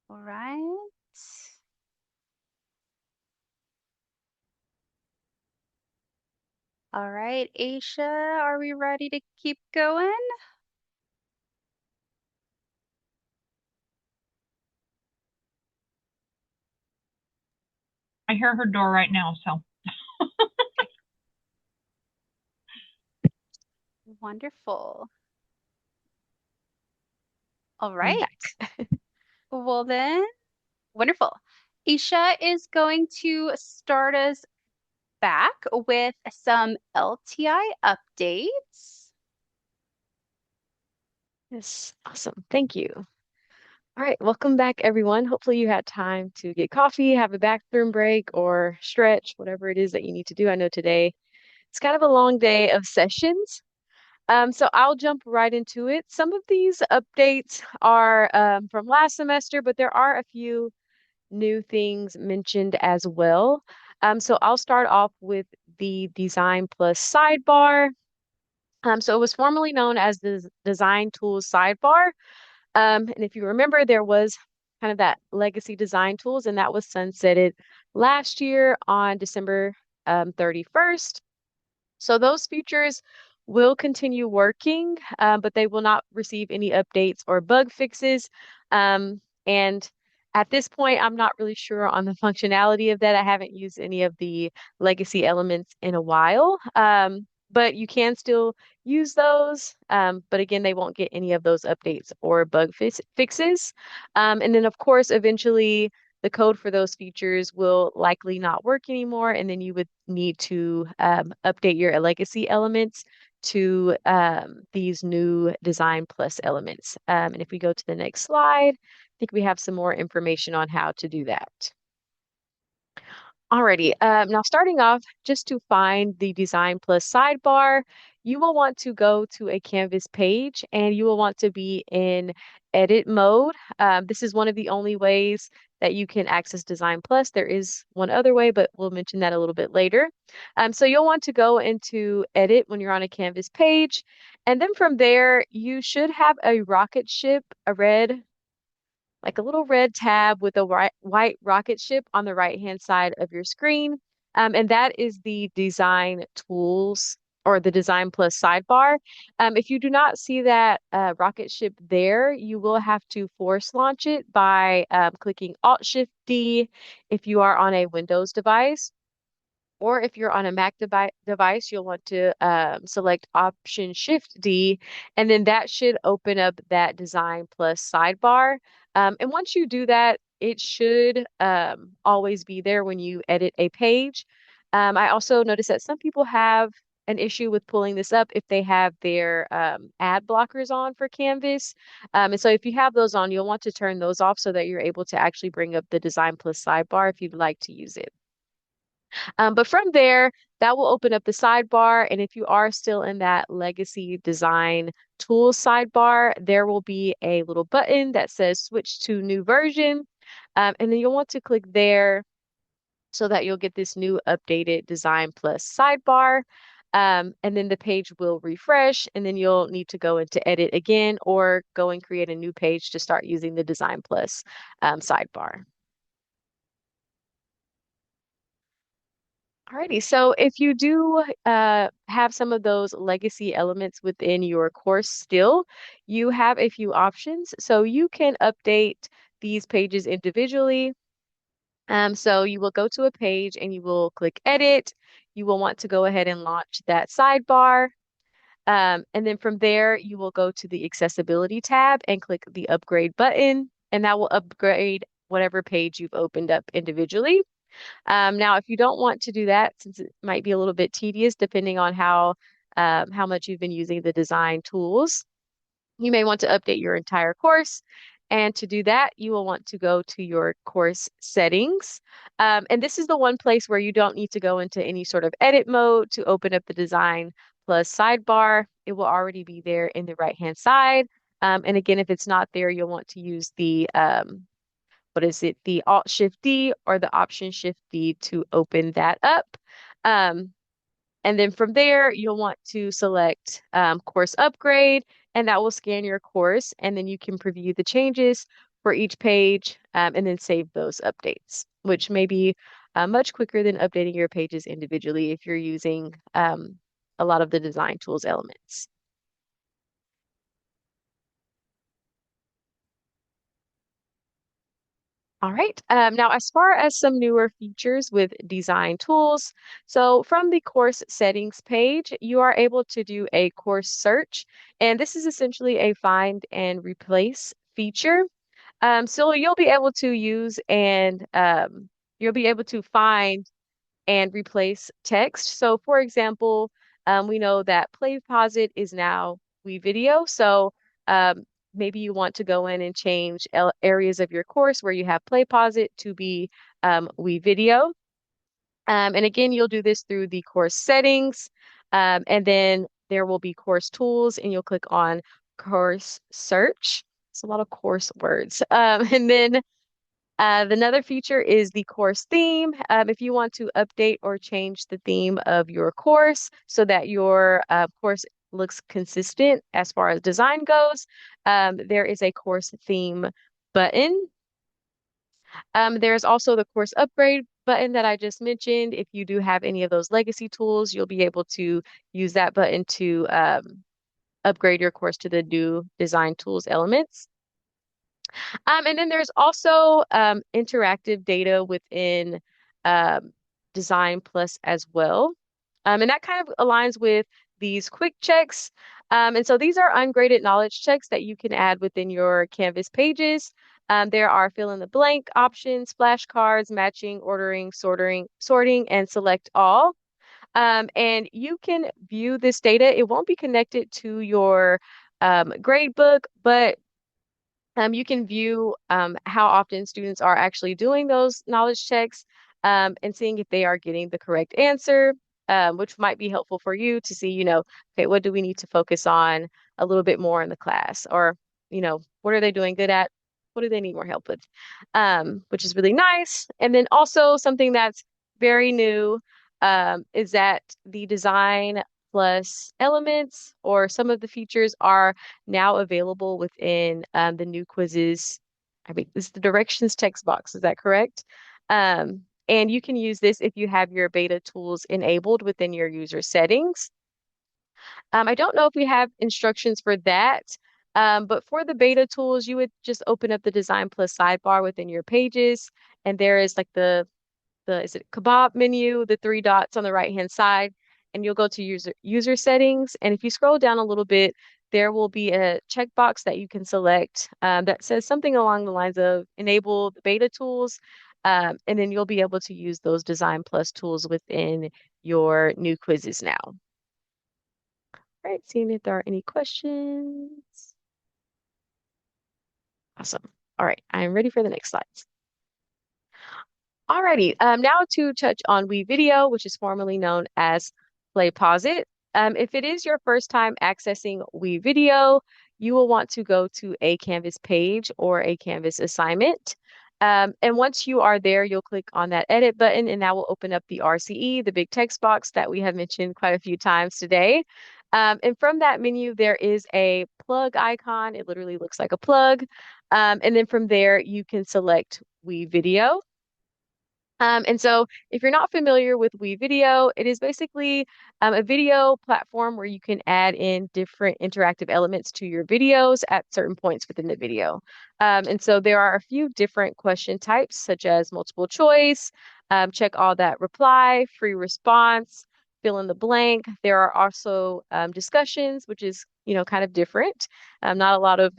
All right. All right, Aisha, are we ready to keep going?
I hear her door right now, so.
Wonderful. All
I'm
right.
back.
Well then, wonderful. Isha is going to start us back with some LTI updates.
Yes, awesome. Thank you. All right, welcome back, everyone. Hopefully, you had time to get coffee, have a bathroom break, or stretch, whatever it is that you need to do. I know today it's kind of a long day of sessions. So I'll jump right into it. Some of these updates are from last semester, but there are a few new things mentioned as well. So I'll start off with the Design Plus sidebar. So it was formerly known as the Design Tools sidebar. And if you remember, there was kind of that legacy design tools, and that was sunsetted last year on December 31st. So those features will continue working, but they will not receive any updates or bug fixes. And at this point, I'm not really sure on the functionality of that. I haven't used any of the legacy elements in a while. But you can still use those. But again, they won't get any of those updates or bug fixes. And then, of course, eventually the code for those features will likely not work anymore, and then you would need to update your legacy elements to these new Design Plus elements. And if we go to the next slide, I think we have some more information on how to do that. Alrighty, now starting off, just to find the Design Plus sidebar, you will want to go to a Canvas page and you will want to be in edit mode. This is one of the only ways that you can access Design Plus. There is one other way, but we'll mention that a little bit later. So you'll want to go into edit when you're on a Canvas page. And then from there, you should have a rocket ship, a red like a little red tab with a white rocket ship on the right-hand side of your screen. And that is the design tools or the Design Plus sidebar. If you do not see that rocket ship there, you will have to force launch it by clicking Alt-Shift-D if you are on a Windows device. Or if you're on a Mac device, you'll want to select Option Shift D, and then that should open up that Design Plus sidebar. And once you do that, it should always be there when you edit a page. I also noticed that some people have an issue with pulling this up if they have their ad blockers on for Canvas. And so if you have those on, you'll want to turn those off so that you're able to actually bring up the Design Plus sidebar if you'd like to use it. But from there, that will open up the sidebar. And if you are still in that legacy design tools sidebar, there will be a little button that says switch to new version. And then you'll want to click there so that you'll get this new updated Design Plus sidebar. And then the page will refresh, and then you'll need to go into edit again or go and create a new page to start using the Design Plus sidebar. Alrighty, so if you do have some of those legacy elements within your course still, you have a few options. So you can update these pages individually. So you will go to a page and you will click edit. You will want to go ahead and launch that sidebar. And then from there, you will go to the accessibility tab and click the upgrade button, and that will upgrade whatever page you've opened up individually. Now, if you don't want to do that, since it might be a little bit tedious depending on how much you've been using the design tools, You may want to update your entire course. And to do that, you will want to go to your course settings. And this is the one place where you don't need to go into any sort of edit mode to open up the design plus sidebar. It will already be there in the right-hand side. And again, if it's not there, you'll want to use the, what is it, the Alt Shift D or the Option Shift D to open that up. Um, and then from there, you'll want to select course upgrade, and that will scan your course. And then you can preview the changes for each page and then save those updates, which may be much quicker than updating your pages individually if you're using a lot of the design tools elements. All right. Now, as far as some newer features with design tools, so from the course settings page, you are able to do a course search, and this is essentially a find and replace feature. So you'll be able to use and you'll be able to find and replace text. So, for example, we know that PlayPosit is now WeVideo. So, um, maybe you want to go in and change areas of your course where you have PlayPosit to be WeVideo. And again, you'll do this through the course settings. And then there will be course tools, and you'll click on course search. It's a lot of course words. And then another feature is the course theme. If you want to update or change the theme of your course so that your course looks consistent as far as design goes, there is a course theme button. There's also the course upgrade button that I just mentioned. If you do have any of those legacy tools, you'll be able to use that button to upgrade your course to the new design tools elements. And then there's also interactive data within um, Design Plus as well. And that kind of aligns with these quick checks. And so these are ungraded knowledge checks that you can add within your Canvas pages. There are fill in the blank options, flashcards, matching, ordering, sorting, and select all. And you can view this data. It won't be connected to your grade book, but you can view how often students are actually doing those knowledge checks and seeing if they are getting the correct answer, which might be helpful for you to see, okay, what do we need to focus on a little bit more in the class? Or, what are they doing good at? What do they need more help with? Which is really nice. And then also something that's very new is that the design plus elements or some of the features are now available within the new quizzes. I mean, this is the directions text box. Is that correct? And you can use this if you have your beta tools enabled within your user settings. I don't know if we have instructions for that, but for the beta tools, you would just open up the Design Plus sidebar within your pages, and there is like the is it kebab menu, the three dots on the right hand side, and you'll go to user settings. And if you scroll down a little bit, there will be a checkbox that you can select that says something along the lines of enable the beta tools. And then you'll be able to use those Design Plus tools within your new quizzes now. All right, seeing if there are any questions. Awesome. All right, I'm ready for the next slides. Alrighty, now to touch on WeVideo, which is formerly known as PlayPosit. If it is your first time accessing WeVideo, you will want to go to a Canvas page or a Canvas assignment. And once you are there, you'll click on that edit button, and that will open up the RCE, the big text box that we have mentioned quite a few times today. And from that menu, there is a plug icon. It literally looks like a plug. And then from there, you can select WeVideo. And so if you're not familiar with WeVideo, it is basically a video platform where you can add in different interactive elements to your videos at certain points within the video. And so there are a few different question types, such as multiple choice, check all that reply, free response, fill in the blank. There are also discussions, which is, kind of different. Not a lot of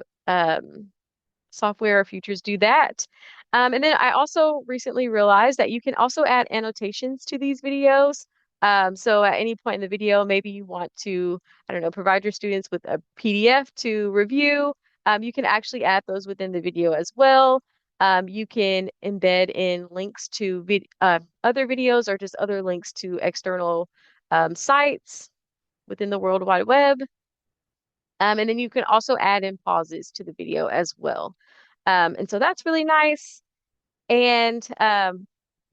software or features do that. And then I also recently realized that you can also add annotations to these videos. So at any point in the video, maybe you want to, I don't know, provide your students with a PDF to review. You can actually add those within the video as well. You can embed in links to other videos or just other links to external sites within the World Wide Web. And then you can also add in pauses to the video as well. And so that's really nice. And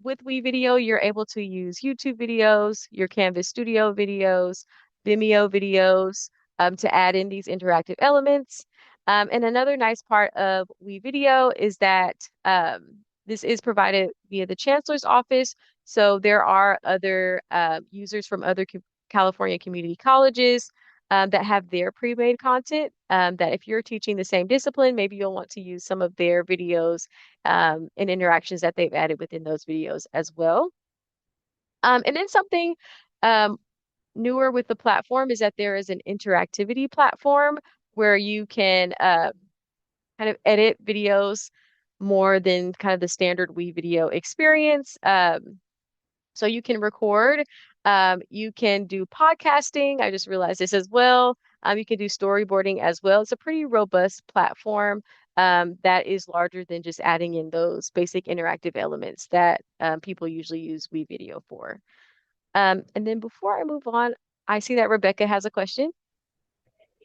with WeVideo, you're able to use YouTube videos, your Canvas Studio videos, Vimeo videos to add in these interactive elements. And another nice part of WeVideo is that this is provided via the Chancellor's Office. So there are other users from other California community colleges that have their pre-made content that if you're teaching the same discipline, maybe you'll want to use some of their videos and interactions that they've added within those videos as well. And then something um, newer with the platform is that there is an interactivity platform where you can kind of edit videos more than kind of the standard WeVideo experience. So you can record, you can do podcasting. I just realized this as well. You can do storyboarding as well. It's a pretty robust platform that is larger than just adding in those basic interactive elements that people usually use WeVideo for. And then before I move on, I see that Rebecca has a question.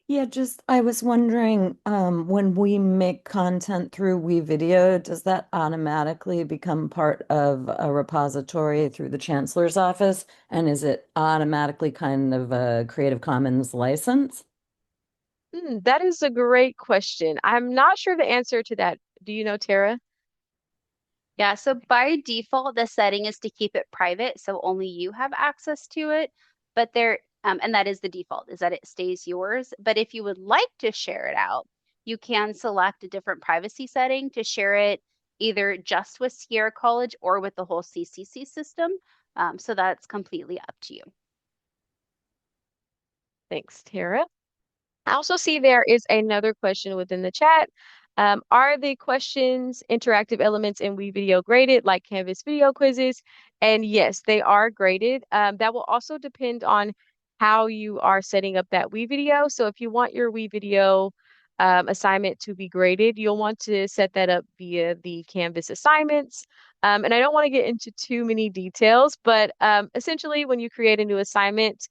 Yeah, just I was wondering, when we make content through WeVideo, does that automatically become part of a repository through the Chancellor's office? And is it automatically kind of a Creative Commons license?
That is a great question. I'm not sure the answer to that. Do you know, Tara?
Yeah, so by default, the setting is to keep it private, so only you have access to it. But and that is the default, is that it stays yours. But if you would like to share it out, you can select a different privacy setting to share it either just with Sierra College or with the whole CCC system. So that's completely up to you.
Thanks, Tara. I also see there is another question within the chat. Are the questions interactive elements in WeVideo graded like Canvas video quizzes? And yes, they are graded. That will also depend on how you are setting up that WeVideo. So if you want your WeVideo assignment to be graded, you'll want to set that up via the Canvas assignments. And I don't want to get into too many details, but essentially when you create a new assignment,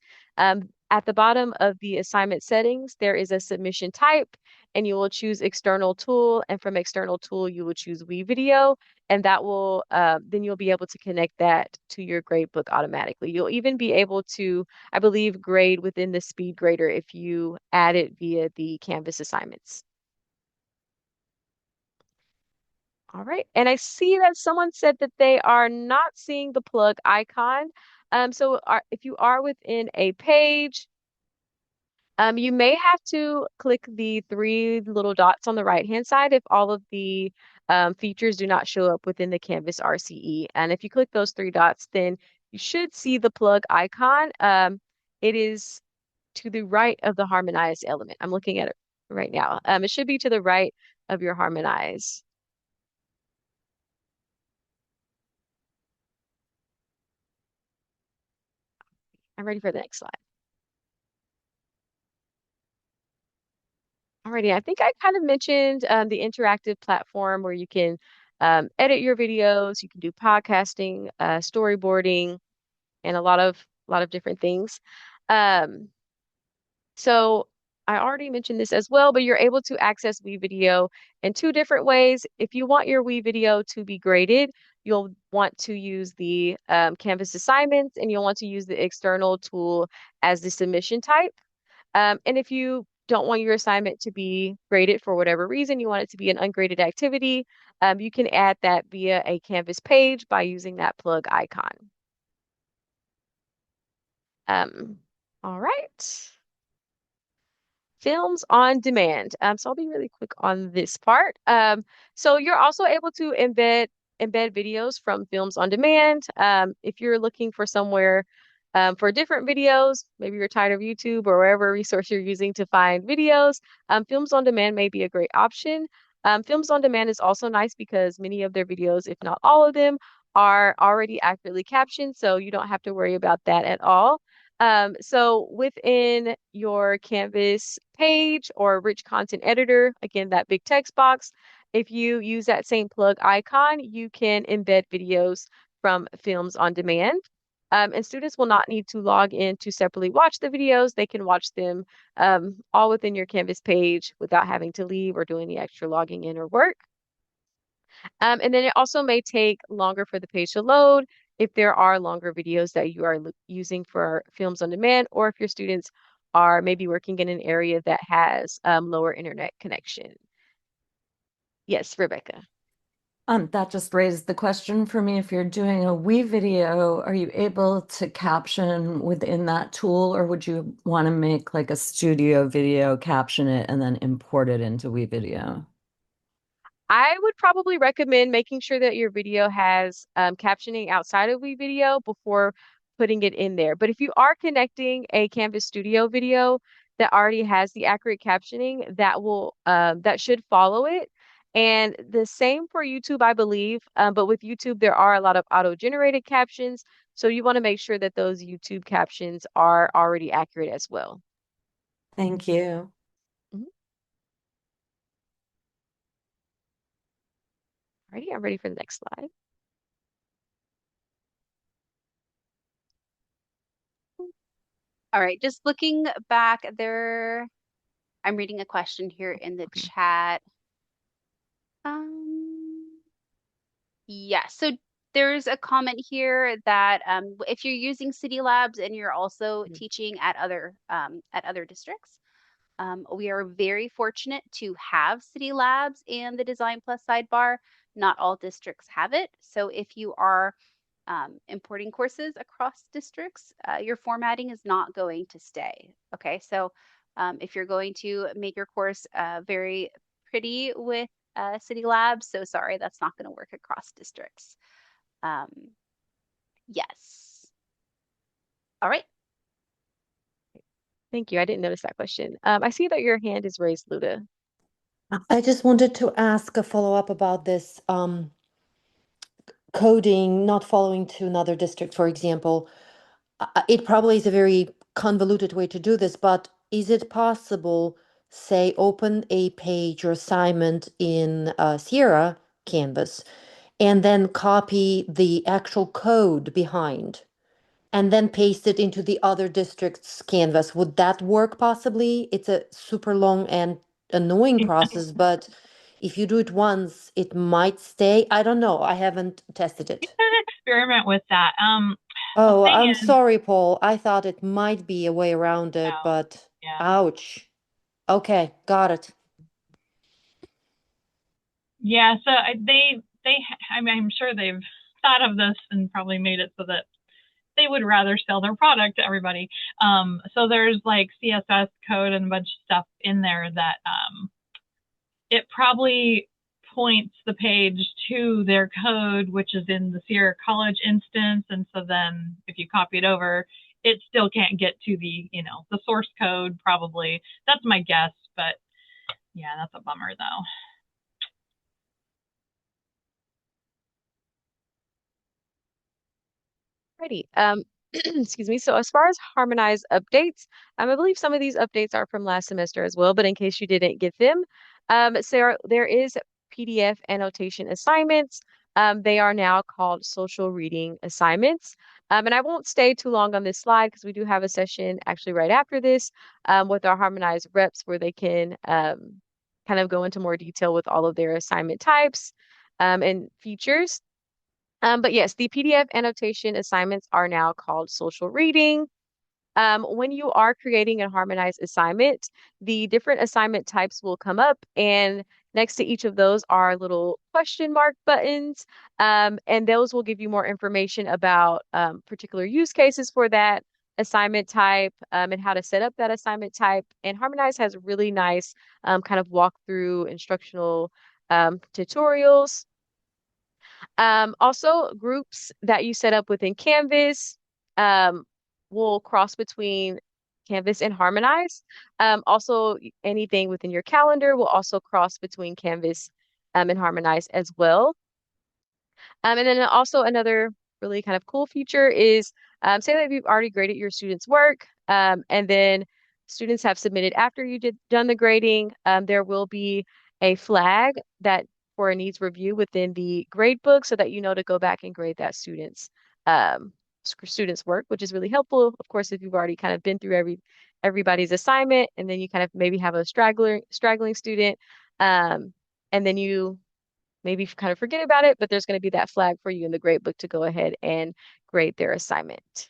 at the bottom of the assignment settings, there is a submission type, and you will choose external tool. And from external tool, you will choose WeVideo, and that will then you'll be able to connect that to your gradebook automatically. You'll even be able to, I believe, grade within the speed grader if you add it via the Canvas assignments. All right, and I see that someone said that they are not seeing the plug icon. If you are within a page, you may have to click the three little dots on the right-hand side if all of the features do not show up within the Canvas RCE. And if you click those three dots, then you should see the plug icon. It is to the right of the harmonized element. I'm looking at it right now. It should be to the right of your harmonize. I'm ready for the next slide. Alrighty, I think I kind of mentioned the interactive platform where you can edit your videos, you can do podcasting, storyboarding, and a lot of different things. Um, so I already mentioned this as well, but you're able to access WeVideo in two different ways. If you want your WeVideo to be graded, you'll want to use the Canvas assignments, and you'll want to use the external tool as the submission type. And if you don't want your assignment to be graded for whatever reason, you want it to be an ungraded activity, you can add that via a Canvas page by using that plug icon. All right. Films on demand. So I'll be really quick on this part. So you're also able to embed videos from films on demand. If you're looking for somewhere for different videos, maybe you're tired of YouTube or wherever resource you're using to find videos, films on demand may be a great option. Films on demand is also nice because many of their videos, if not all of them, are already accurately captioned, so you don't have to worry about that at all. So within your Canvas page or rich content editor, again, that big text box, if you use that same plug icon, you can embed videos from Films on Demand. And students will not need to log in to separately watch the videos. They can watch them all within your Canvas page without having to leave or do any extra logging in or work. And then it also may take longer for the page to load if there are longer videos that you are using for Films on Demand, or if your students are maybe working in an area that has lower internet connection. Yes, Rebecca.
That just raised the question for me. If you're doing a Wii video, are you able to caption within that tool, or would you want to make like a studio video, caption it, and then import it into Wii video?
I would probably recommend making sure that your video has captioning outside of WeVideo before putting it in there. But if you are connecting a Canvas Studio video that already has the accurate captioning, that should follow it. And the same for YouTube, I believe. But with YouTube, there are a lot of auto-generated captions, so you want to make sure that those YouTube captions are already accurate as well.
Thank you.
Mhm. Alrighty, I'm ready for the next slide.
All right, just looking back there, I'm reading a question here in the
Okay.
chat. Yeah, so there's a comment here that if you're using City Labs and you're also
Mhm.
teaching at other districts, we are very fortunate to have City Labs and the Design Plus sidebar. Not all districts have it. So if you are importing courses across districts, your formatting is not going to stay. Okay, so if you're going to make your course very pretty with City Labs, so sorry, that's not going to work across districts. Um, yes. All right.
Thank you. I didn't notice that question. I see that your hand is raised, Luda.
I just wanted to ask a follow-up about this coding not following to another district, for example. It probably is a very convoluted way to do this, but is it possible, say, open a page or assignment in Sierra Canvas and then copy the actual code behind and then paste it into the other district's Canvas? Would that work possibly? It's a super long and annoying process, but if you do it once, it might stay. I don't know. I haven't tested
You
it.
can experiment with that. The
Oh,
thing
I'm
is,
sorry, Paul. I thought it might be a way around it,
no,
but
yeah.
ouch. Okay, got it.
Yeah, so I mean, I'm sure they've thought of this and probably made it so that they would rather sell their product to everybody. So there's like CSS code and a bunch of stuff in there that it probably points the page to their code, which is in the Sierra College instance. And so then if you copy it over, it still can't get to the source code probably. That's my guess, but yeah, that's a bummer though.
Righty. Excuse me. So as far as harmonized updates, I believe some of these updates are from last semester as well, but in case you didn't get them, so there is PDF annotation assignments. They are now called social reading assignments. And I won't stay too long on this slide because we do have a session actually right after this with our harmonized reps where they can kind of go into more detail with all of their assignment types and features. But yes, the PDF annotation assignments are now called social reading. When you are creating a harmonized assignment, the different assignment types will come up, and next to each of those are little question mark buttons, and those will give you more information about particular use cases for that assignment type and how to set up that assignment type. And Harmonize has really nice kind of walkthrough instructional tutorials. Also, groups that you set up within Canvas um, will cross between Canvas and Harmonize. Also, anything within your calendar will also cross between Canvas and Harmonize as well. And then also another really kind of cool feature is say that you've already graded your students' work, and then students have submitted after you done the grading, there will be a flag that for a needs review within the grade book so that you know to go back and grade that um, student's work, which is really helpful. Of course, if you've already kind of been through everybody's assignment, and then you kind of maybe have a straggling student, um, and then you maybe kind of forget about it, but there's going to be that flag for you in the grade book to go ahead and grade their assignment.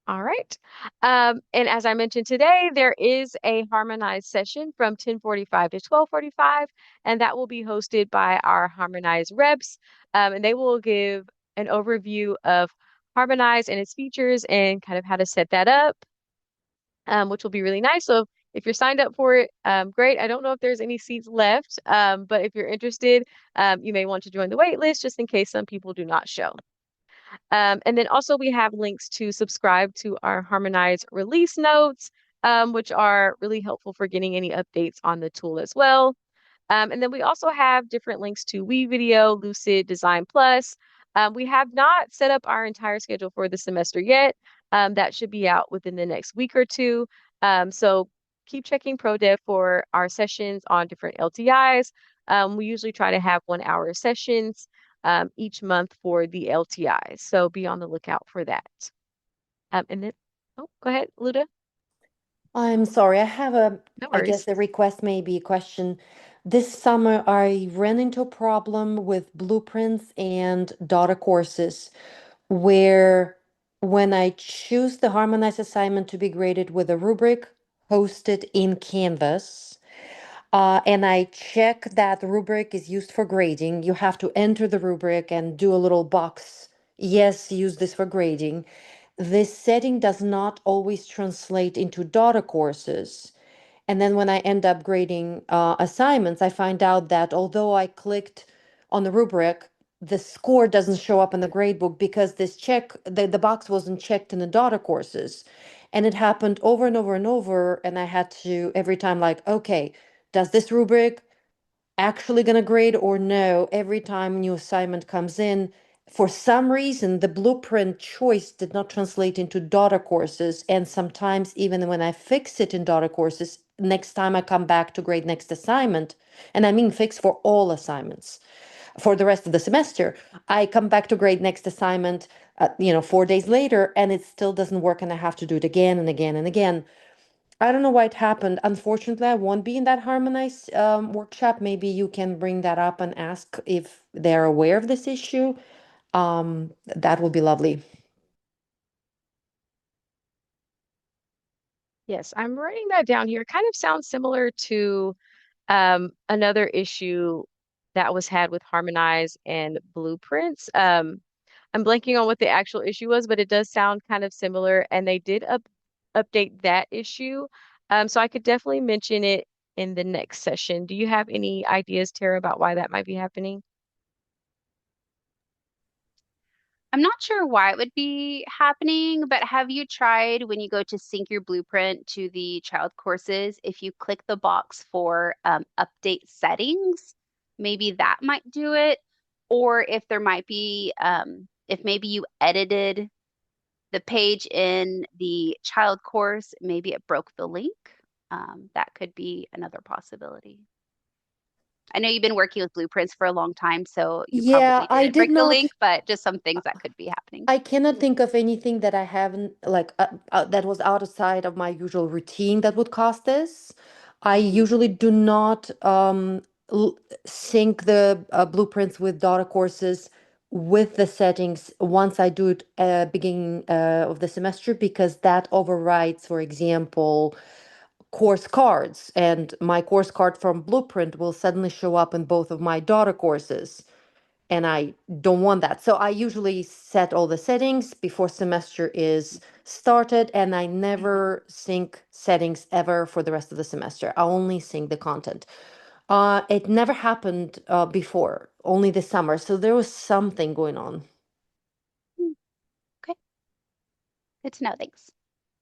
All right. And as I mentioned today, there is a harmonized session from 10:45 to 12:45, and that will be hosted by our harmonized reps. And they will give an overview of harmonize and its features and kind of how to set that up, which will be really nice. So if you're signed up for it, great. I don't know if there's any seats left, but if you're interested, you may want to join the wait list just in case some people do not show. And then also we have links to subscribe to our harmonized release notes, which are really helpful for getting any updates on the tool as well. And then we also have different links to WeVideo, Lucid, Design Plus. We have not set up our entire schedule for the semester yet. That should be out within the next week or two. So keep checking ProDev for our sessions on different LTIs. We usually try to have 1 hour sessions each month for the LTIs. So be on the lookout for that. And then, oh, go ahead, Luda.
I'm sorry,
No
I guess
worries.
a request, maybe a question. This summer, I ran into a problem with blueprints and data courses where when I choose the harmonized assignment to be graded with a rubric hosted in Canvas, and I check that the rubric is used for grading, you have to enter the rubric and do a little box. Yes, use this for grading. This setting does not always translate into data courses. And then when I end up grading assignments, I find out that although I clicked on the rubric, the score doesn't show up in the gradebook because the box wasn't checked in the data courses. And it happened over and over and over. And I had to every time, like, okay, does this rubric actually going to grade or no? Every time new assignment comes in, for some reason, the blueprint choice did not translate into data courses. And sometimes, even when I fix it in data courses, next time I come back to grade next assignment, and I mean fix for all assignments for the rest of the semester, I come back to grade next assignment, 4 days later, and it still doesn't work, and I have to do it again and again and again. I don't know why it happened. Unfortunately, I won't be in that harmonized workshop. Maybe you can bring that up and ask if they're aware of this issue. That will be lovely.
Yes, I'm writing that down here. It kind of sounds similar to another issue that was had with Harmonize and Blueprints. I'm blanking on what the actual issue was, but it does sound kind of similar, and they did update that issue. So I could definitely mention it in the next session. Do you have any ideas, Tara, about why that might be happening?
I'm not sure why it would be happening, but have you tried when you go to sync your blueprint to the child courses, if you click the box for update settings, maybe that might do it. Or if there might be, if maybe you edited the page in the child course, maybe it broke the link. That could be another possibility. I know you've been working with blueprints for a long time, so you
Yeah,
probably
I
didn't
did
break the
not.
link, but just some things that could be happening.
I cannot think of anything that I haven't that was outside of my usual routine that would cause this. I usually do not sync the blueprints with data courses with the settings once I do it beginning of the semester because that overrides, for example, course cards, and my course card from Blueprint will suddenly show up in both of my daughter courses and I don't want that. So I usually set all the settings before semester is started, and I never sync settings ever for the rest of the semester. I only sync the content. It never happened before, only this summer. So there was something going on.
Hmm, okay, good to know. Thanks.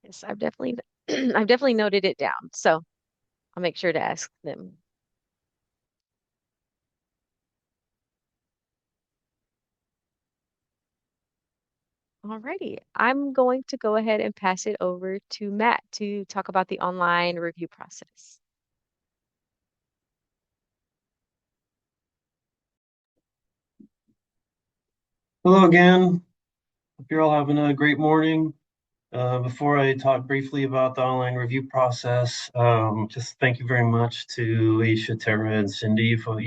Yes, I've definitely I've definitely noted it down. So I'll make sure to ask them. Alrighty, I'm going to go ahead and pass it over to Matt to talk about the online review process.
Hello again. Hope you're all having a great morning. Before I talk briefly about the online review process, just thank you very much to Aisha, Tara, and Cindy for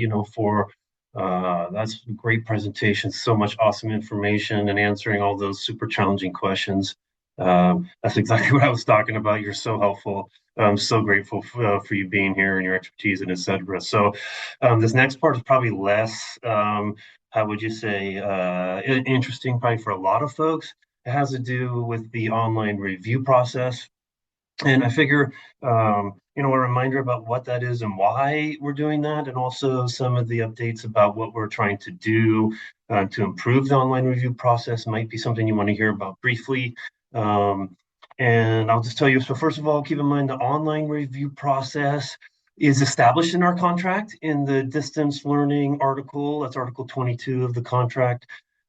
that's a great presentation. So much awesome information and answering all those super challenging questions. That's exactly what I was talking about. You're so helpful. I'm so grateful for you being here and your expertise and etc. So, this next part is probably less, how would you say, interesting probably for a lot of folks. It has to do with the online review process. And I figure, a reminder about what that is and why we're doing that, and also some of the updates about what we're trying to do to improve the online review process might be something you want to hear about briefly. Um, and I'll just tell you, so first of all, keep in mind the online review process is established in our contract in the distance learning article. That's Article 22 of the contract.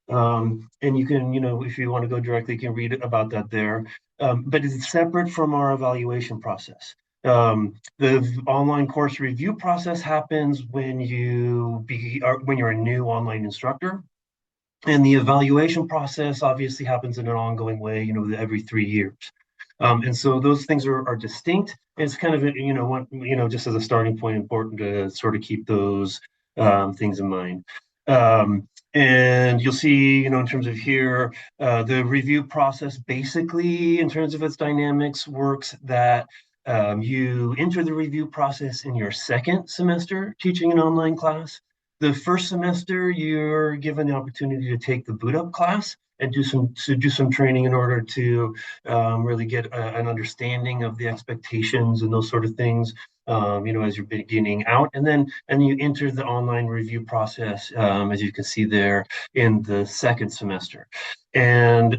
And you can, if you want to go directly, you can read about that there. But it's separate from our evaluation process. The online course review process happens when when you're a new online instructor, and the evaluation process obviously happens in an ongoing way, every 3 years. And so those things are distinct. It's kind of, just as a starting point, important to sort of keep those things in mind. And you'll see, in terms of here, the review process basically, in terms of its dynamics, works that you enter the review process in your second semester teaching an online class. The first semester, you're given the opportunity to take the boot up class and do some training in order to really get an understanding of the expectations and those sort of things. As you're beginning out, and you enter the online review process, as you can see there in the second semester. And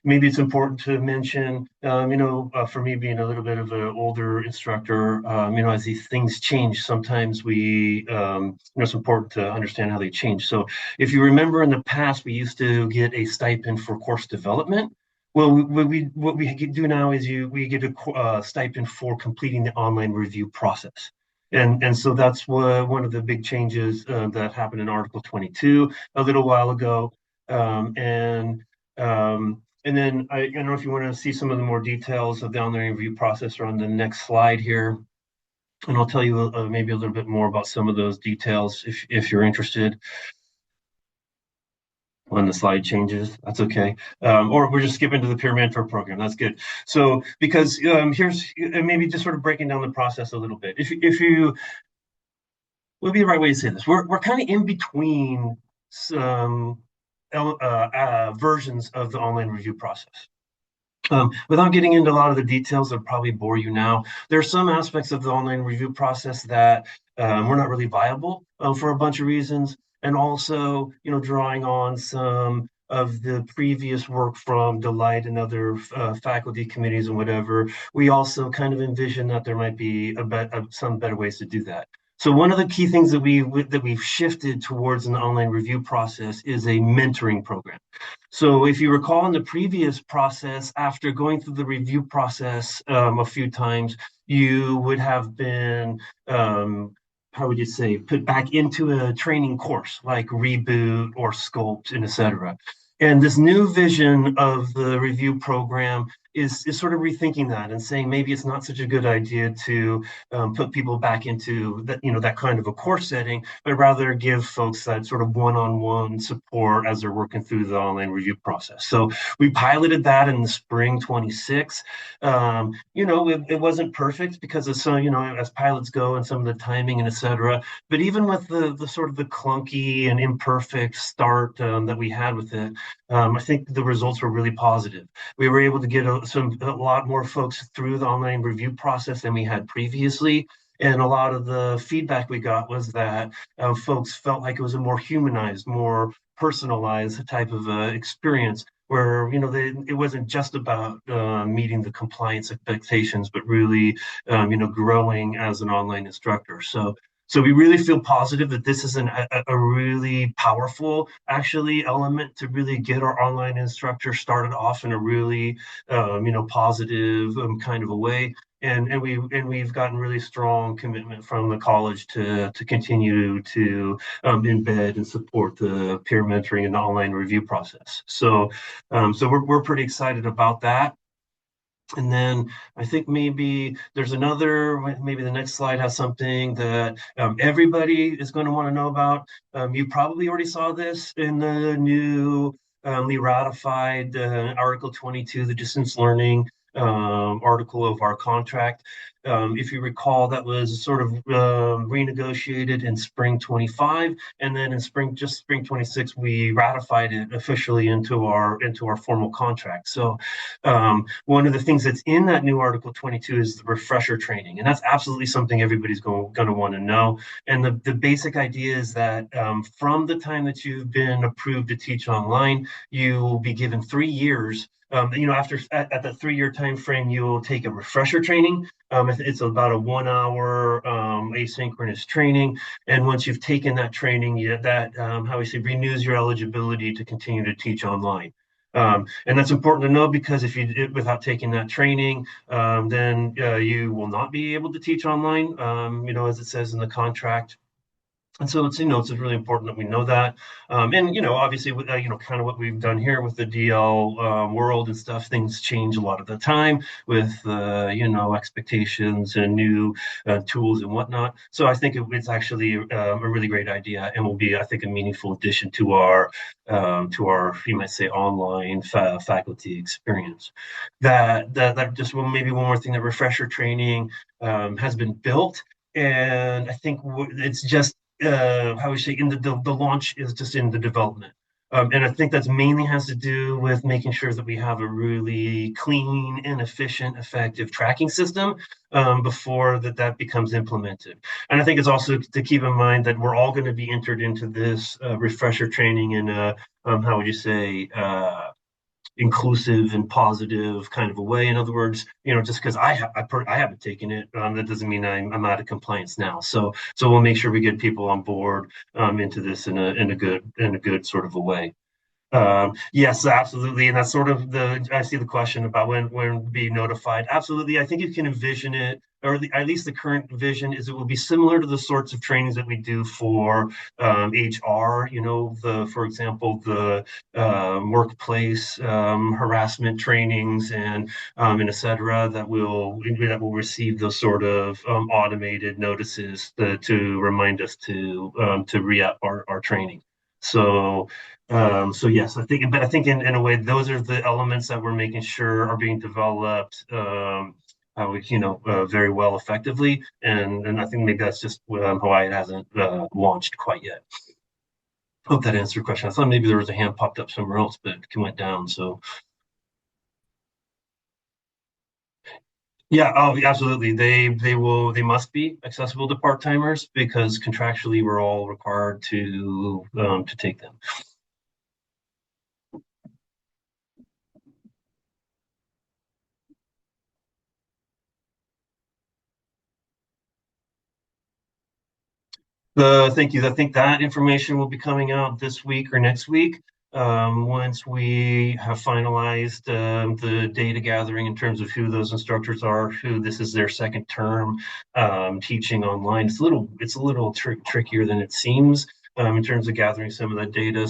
maybe it's important to mention, for me being a little bit of an older instructor, as these things change, sometimes it's important to understand how they change. So if you remember in the past, we used to get a stipend for course development. Well, what we do now is we get a stipend for completing the online review process. And so that's one of the big changes that happened in Article 22 a little while ago. And then I don't know if you want to see some of the more details of the online review process or on the next slide here. And I'll tell you maybe a little bit more about some of those details if you're interested. When the slide changes, that's okay. Or we're just skipping to the peer mentor program. That's good. So because here's maybe just sort of breaking down the process a little bit. If you would be the right way to say this, we're kind of in between some versions of the online review process. Without getting into a lot of the details that probably bore you now, there are some aspects of the online review process that were not really viable for a bunch of reasons, and also, drawing on some of the previous work from Delight and other faculty committees and whatever, we also kind of envision that there might be some better ways to do that. So one of the key things that we've shifted towards an online review process is a mentoring program. So if you recall in the previous process, after going through the review process a few times, you would have been, how would you say, put back into a training course like Reboot or Sculpt and etc. And this new vision of the review program is sort of rethinking that and saying maybe it's not such a good idea to put people back into that kind of a course setting, but rather give folks that sort of one-on-one support as they're working through the online review process. So we piloted that in the spring 26. It wasn't perfect because of some, as pilots go and some of the timing and et cetera. But even with the sort of the clunky and imperfect start that we had with it, I think the results were really positive. We were able to get a lot more folks through the online review process than we had previously. And a lot of the feedback we got was that folks felt like it was a more humanized, more personalized type of experience where, it wasn't just about meeting the compliance expectations, but really, growing as an online instructor. So So we really feel positive that this is a really powerful, actually, element to really get our online instructor started off in a really, positive kind of a way. And we've gotten really strong commitment from the college to continue to embed and support the peer mentoring and the online review process. So we're pretty excited about that. And then I think maybe there's another, maybe the next slide has something that everybody is going to want to know about. You probably already saw this in the new ratified Article 22, the distance learning article of our contract. If you recall, that was sort of renegotiated in spring 25, and then in spring 26, we ratified it officially into our formal contract. So one of the things that's in that new Article 22 is the refresher training, and that's absolutely something everybody's going to want to know. And the basic idea is that from the time that you've been approved to teach online, you will be given 3 years. After at the 3 year time frame, you'll take a refresher training. It's about a 1 hour asynchronous training, and once you've taken that training, that how we say renews your eligibility to continue to teach online. And that's important to know because if you without taking that training, then you will not be able to teach online. As it says in the contract. And so it's really important that we know that. And, obviously, kind of what we've done here with the DL world and stuff, things change a lot of the time with, expectations and new tools and whatnot. So I think it's actually a really great idea and will be, I think, a meaningful addition to our, you might say, online faculty experience. That just maybe one more thing, the refresher training has been built. And I think it's just how we say in the launch is just in the development. And I think that's mainly has to do with making sure that we have a really clean and efficient, effective tracking system before that becomes implemented. And I think it's also to keep in mind that we're all going to be entered into this refresher training in a, how would you say, inclusive and positive kind of a way. In other words, just because I haven't taken it, that doesn't mean I'm out of compliance now. So we'll make sure we get people on board into this in a good sort of a way. Yes, absolutely. And that's sort of I see the question about when be notified. Absolutely. I think you can envision it, or at least the current vision is it will be similar to the sorts of trainings that we do for HR, for example, the workplace harassment trainings and et cetera, that will receive those sort of automated notices to remind us to re-up our training. So yes, but I think in a way, those are the elements that we're making sure are being developed, very well effectively. And I think maybe that's just Hawaii hasn't launched quite yet. Hope that answered your question. I thought maybe there was a hand popped up somewhere else, but it went down. So yeah, oh, absolutely. They must be accessible to part-timers because contractually we're all required to take them. Thank you. I think that information will be coming out this week or next week. Once we have finalized the data gathering in terms of who those instructors are, who this is their second term teaching online. It's a little trickier than it seems in terms of gathering some of that data.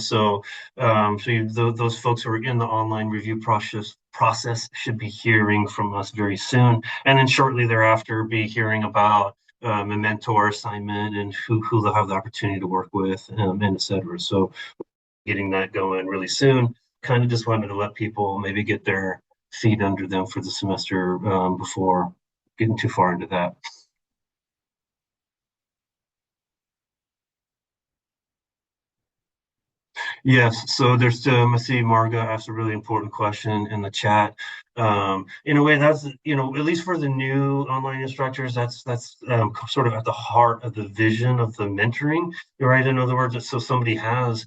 Those folks who are in the online review process should be hearing from us very soon, and then shortly thereafter be hearing about a mentor assignment and who they'll have the opportunity to work with, and et cetera. So getting that going really soon. Kind of just wanted to let people maybe get their feet under them for the semester before getting too far into that. Yes, so there's I see Marga asked a really important question in the chat. In a way, that's at least for the new online instructors, that's sort of at the heart of the vision of the mentoring, right? In other words, so somebody has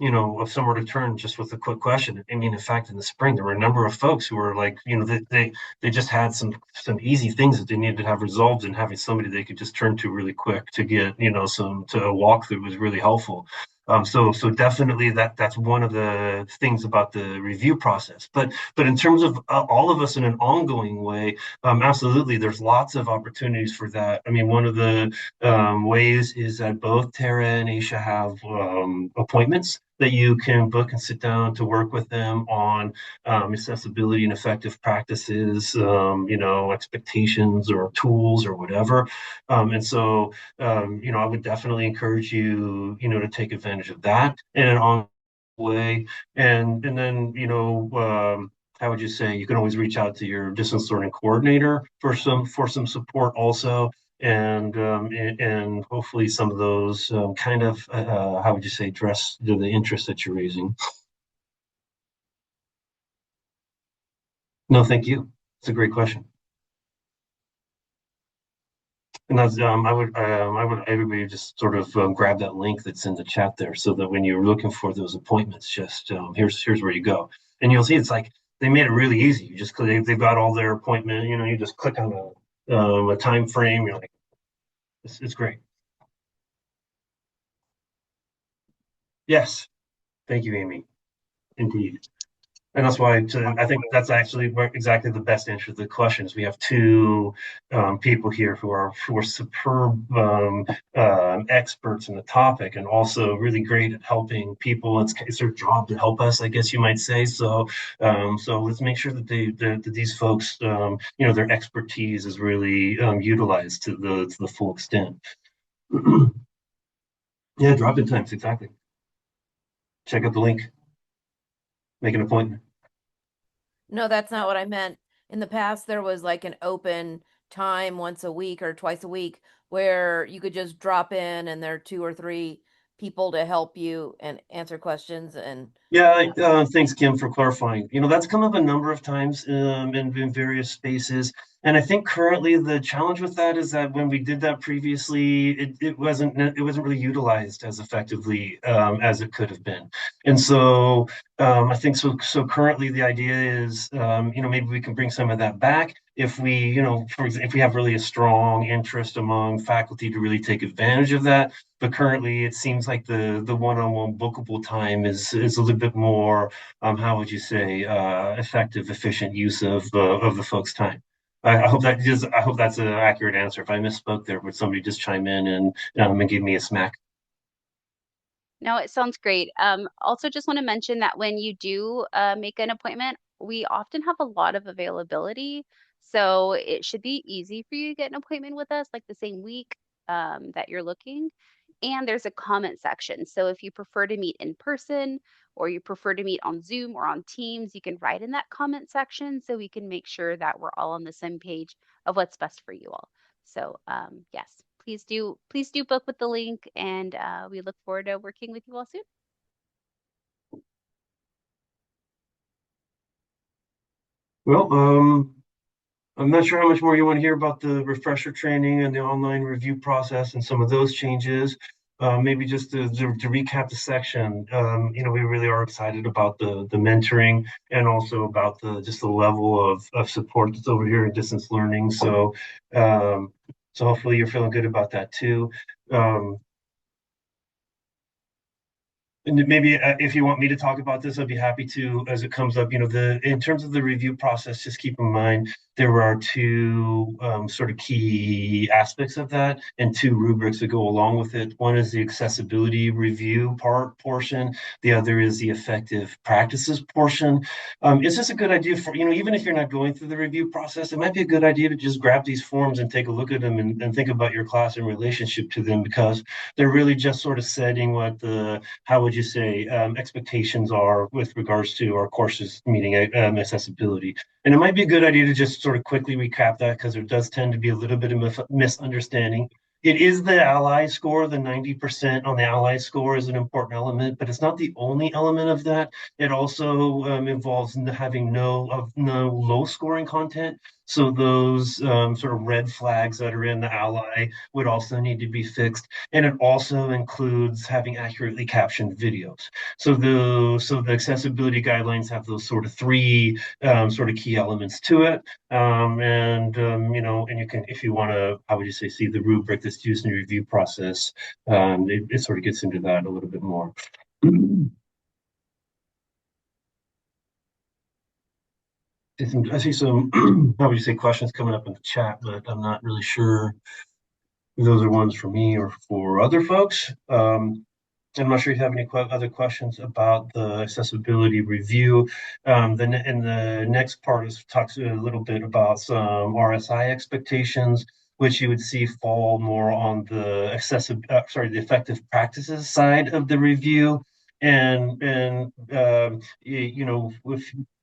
of somewhere to turn just with a quick question. I mean, in fact, in the spring, there were a number of folks who were like, they just had some easy things that they needed to have resolved, and having somebody they could just turn to really quick to get, some to a walkthrough was really helpful. So definitely that's one of the things about the review process. But in terms of all of us in an ongoing way, absolutely, there's lots of opportunities for that. I mean, one of the ways is that both Tara and Aisha have appointments that you can book and sit down to work with them on accessibility and effective practices, expectations or tools or whatever. And so, I would definitely encourage you, to take advantage of that in an ongoing way. And then, how would you say, you can always reach out to your distance learning coordinator for some support also. And hopefully some of those kind of how would you say, address the interest that you're raising. No, thank you. It's a great question. And that's I would everybody just sort of grab that link that's in the chat there, so that when you're looking for those appointments, just here's where you go, and you'll see it's like they made it really easy. You just they've got all their appointment. You just click on a time frame. You're like, it's great. Yes, thank you, Amy. Indeed. And that's why I think that's actually exactly the best answer to the question is we have two people here who are superb experts in the topic, and also really great at helping people. It's their job to help us, I guess you might say. So let's make sure that that these folks, their expertise is really utilized to the full extent. Yeah, drop-in times, exactly. Check out the link. Make an appointment.
No, that's not what I meant. In the past, there was like an open time once a week or twice a week where you could just drop in and there are two or three people to help you and answer questions. And
Yeah, thanks, Kim, for clarifying. That's come up a number of times in various spaces. And I think currently the challenge with that is that when we did that previously, it wasn't really utilized as effectively as it could have been. And so I think so currently the idea is maybe we can bring some of that back if we, for example, if we have really a strong interest among faculty to really take advantage of that. But currently, it seems like the one-on-one bookable time is a little bit more, how would you say, effective, efficient use of the folks' time. I hope that's an accurate answer. If I misspoke there, would somebody just chime in and give me a smack?
No, it sounds great. Also, just want to mention that when you do make an appointment, we often have a lot of availability. So it should be easy for you to get an appointment with us, like the same week that you're looking. And there's a comment section. So if you prefer to meet in person or you prefer to meet on Zoom or on Teams, you can write in that comment section so we can make sure that we're all on the same page of what's best for you all. So yes, please do book with the link, and we look forward to working with you all soon.
Well, I'm not sure how much more you want to hear about the refresher training and the online review process and some of those changes. Maybe just to recap the section, we really are excited about the mentoring and also about just the level of support that's over here in distance learning. So hopefully you're feeling good about that too. And maybe if you want me to talk about this, I'd be happy to as it comes up. In terms of the review process, just keep in mind there are two sort of key aspects of that and two rubrics that go along with it. One is the accessibility review portion. The other is the effective practices portion. It's just a good idea for, even if you're not going through the review process, it might be a good idea to just grab these forms and take a look at them and think about your class in relationship to them, because they're really just sort of setting what how would you say, expectations are with regards to our courses meeting accessibility. And it might be a good idea to just sort of quickly recap that, because there does tend to be a little bit of misunderstanding It is the ally score. The 90% on the ally score is an important element, but it's not the only element of that. It also involves having no low scoring content. So those sort of red flags that are in the ally would also need to be fixed. And it also includes having accurately captioned videos. So the accessibility guidelines have those sort of three sort of key elements to it. And you can, if you want to, how would you say, see the rubric that's used in the review process, it sort of gets into that a little bit more. I see some, how would you say, questions coming up in the chat, but I'm not really sure if those are ones for me or for other folks. I'm not sure if you have any other questions about the accessibility review. In the next part is talks a little bit about some RSI expectations, which you would see fall more on the the effective practices side of the review, with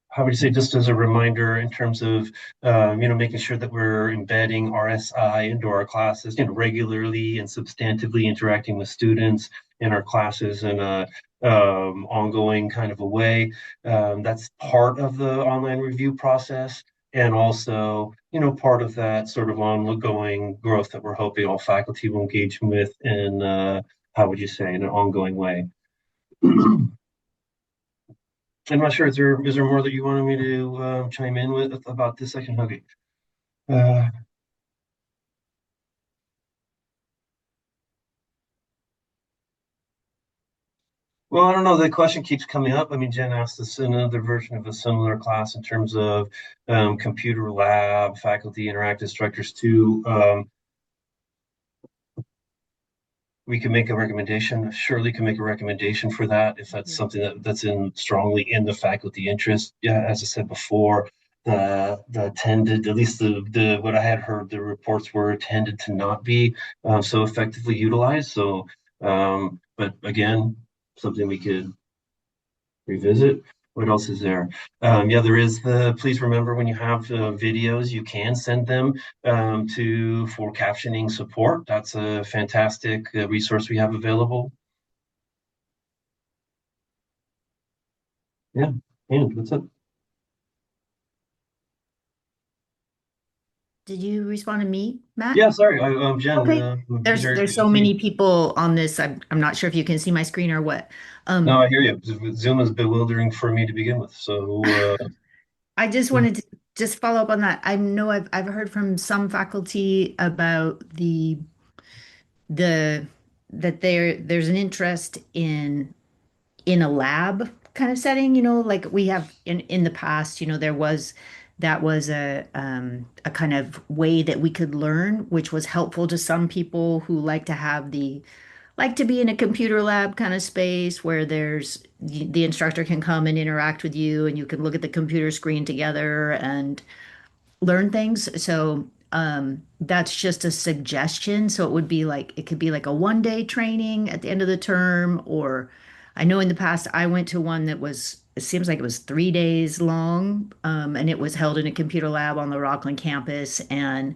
how would you say, just as a reminder in terms of making sure that we're embedding RSI into our classes, regularly and substantively interacting with students in our classes in a ongoing kind of a way. That's part of the online review process, and also, part of that sort of ongoing growth that we're hoping all faculty will engage with in, how would you say, in an ongoing way. I'm not sure. Is there more that you wanted me to chime in with about this section? Okay. Well, I don't know. The question keeps coming up. I mean, Jen asked us another version of a similar class in terms of computer lab, faculty interact instructors too. We can make a recommendation. Shirley can make a recommendation for that if that's something that's strongly in the faculty interest. Yeah, as I said before, the tended, at least the what I had heard, the reports were tended to not be so effectively utilized. So, but again, something we could revisit. What else is there? Yeah, there is please remember when you have videos, you can send them for captioning support. That's a fantastic resource we have available. Yeah, and what's up?
Did you respond to me, Matt?
Yeah, sorry, Jen.
Okay. There's so many people on this. I'm not sure if you can see my screen or what.
No, I hear you. Zoom is bewildering for me to begin with. So
I just wanted to just follow up on that. I know I've heard from some faculty about the that there's an interest in a lab kind of setting, like we have in the past, that was a kind of way that we could learn, which was helpful to some people who like to be in a computer lab kind of space where the instructor can come and interact with you and you can look at the computer screen together and learn things. So that's just a suggestion. So it could be like a 1 day training at the end of the term, or I know in the past I went to one it seems like it was 3 days long, and it was held in a computer lab on the Rockland campus, and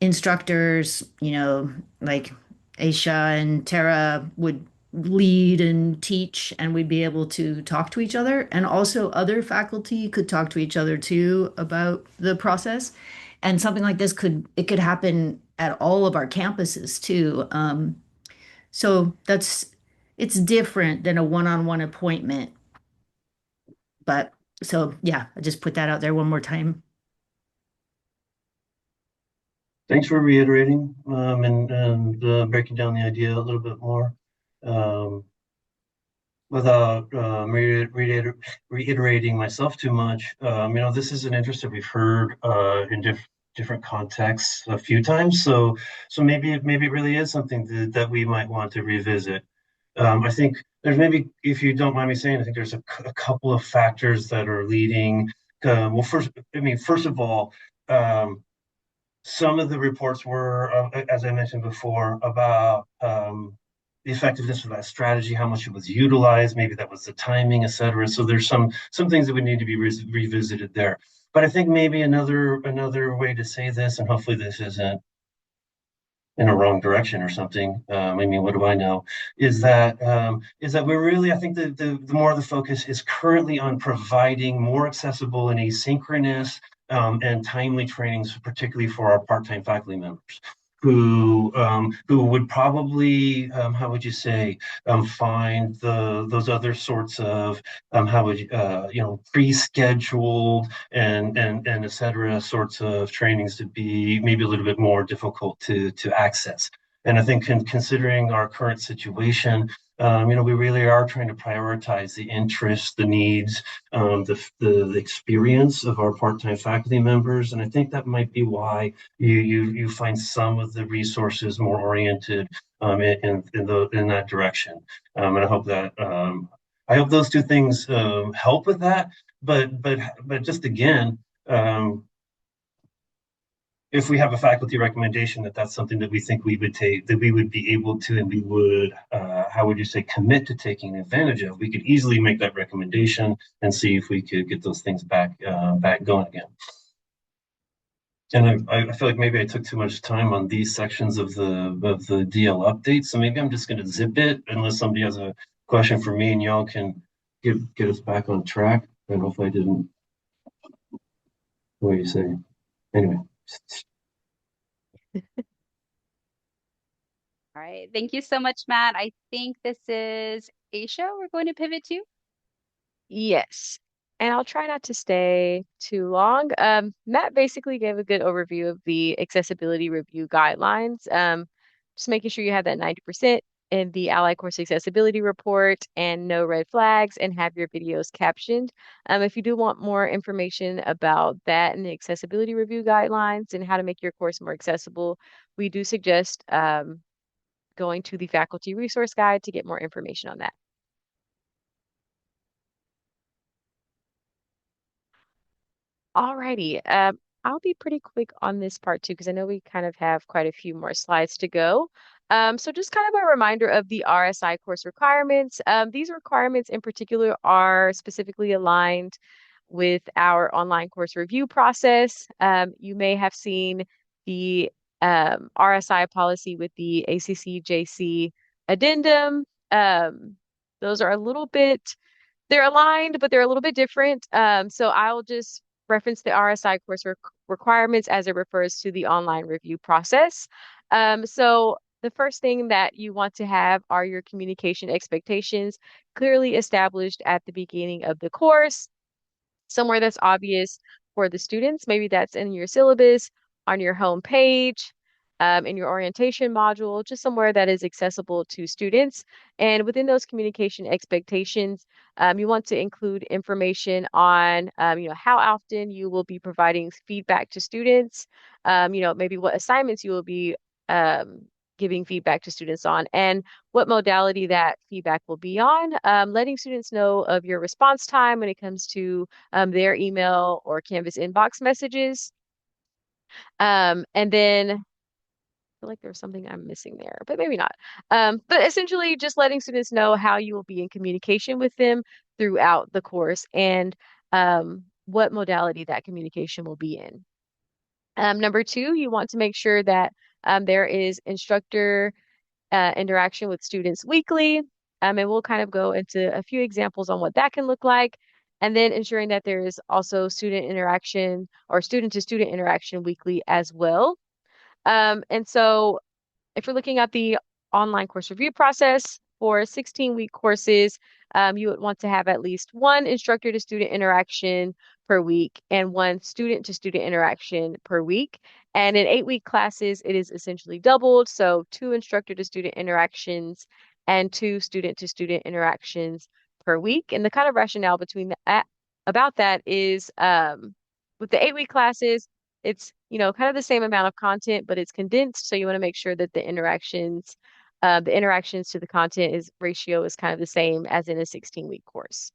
instructors, like Aisha and Tara would lead and teach, and we'd be able to talk to each other. And also, other faculty could talk to each other too about the process. And something like this could happen at all of our campuses too. So it's different than a one-on-one appointment. But so yeah, I just put that out there one more time.
Thanks for reiterating and breaking down the idea a little bit more. Without reiterating myself too much, this is an interest that we've heard in different contexts a few times. So maybe it really is something that we might want to revisit. I think there's maybe, if you don't mind me saying, I think there's a couple of factors that are leading. Well, first of all, some of the reports were, as I mentioned before, about the effectiveness of that strategy, how much it was utilized, maybe that was the timing, et cetera. So there's some things that would need to be revisited there. But I think maybe another way to say this, and hopefully this isn't in a wrong direction or something. I mean, what do I know? Is that we're really, I think the more of the focus is currently on providing more accessible and asynchronous and timely trainings, particularly for our part-time faculty members who would probably how would you say find those other sorts of how would pre-scheduled and et cetera sorts of trainings to be maybe a little bit more difficult to access. And I think considering our current situation, we really are trying to prioritize the interests, the needs, the experience of our part-time faculty members. And I think that might be why you find some of the resources more oriented in that direction. And I hope those two things help with that. But just again, if we have a faculty recommendation that that's something that we think we would take, that we would be able to, and we would, how would you say, commit to taking advantage of, we could easily make that recommendation and see if we could get those things back going again. And I feel like maybe I took too much time on these sections of the DL update, so maybe I'm just going to zip it unless somebody has a question for me, and y'all can get us back on track. And hopefully I didn't. What do you say? Anyway.
All right. Thank you so much, Matt. I think this is Aisha we're going to pivot to.
Yes. And I'll try not to stay too long. Matt basically gave a good overview of the accessibility review guidelines. Just making sure you have that 90% in the Ally Course Accessibility Report and no red flags and have your videos captioned. If you do want more information about that and the accessibility review guidelines and how to make your course more accessible, we do suggest going to the faculty resource guide to get more information on that. Alrighty. I'll be pretty quick on this part too, because I know we kind of have quite a few more slides to go. So just kind of a reminder of the RSI course requirements. These requirements in particular are specifically aligned with our online course review process. You may have seen the RSI policy with the ACC-JC addendum. Those are a little bit, they're aligned, but they're a little bit different. So I'll just reference the RSI course requirements as it refers to the online review process. So the first thing that you want to have are your communication expectations clearly established at the beginning of the course, somewhere that's obvious for the students. Maybe that's in your syllabus, on your home page, in your orientation module, just somewhere that is accessible to students. And within those communication expectations, you want to include information on, how often you will be providing feedback to students, maybe what assignments you will be giving feedback to students on, and what modality that feedback will be on, letting students know of your response time when it comes to their email or Canvas inbox messages. And then I feel like there's something I'm missing there, but maybe not. But essentially just letting students know how you will be in communication with them throughout the course and what modality that communication will be in. Number two, you want to make sure that there is instructor interaction with students weekly. And we'll kind of go into a few examples on what that can look like. And then ensuring that there is also student interaction or student to student interaction weekly as well. And so if you're looking at the online course review process for 16-week courses, you would want to have at least one instructor to student interaction per week and one student to student interaction per week. And in 8-week classes, it is essentially doubled. So 2 instructor to student interactions and 2 student to student interactions per week. And the kind of rationale between about that is with the 8-week classes, it's, kind of the same amount of content, but it's condensed. So you want to make sure that the interactions to the content ratio is kind of the same as in a 16-week course.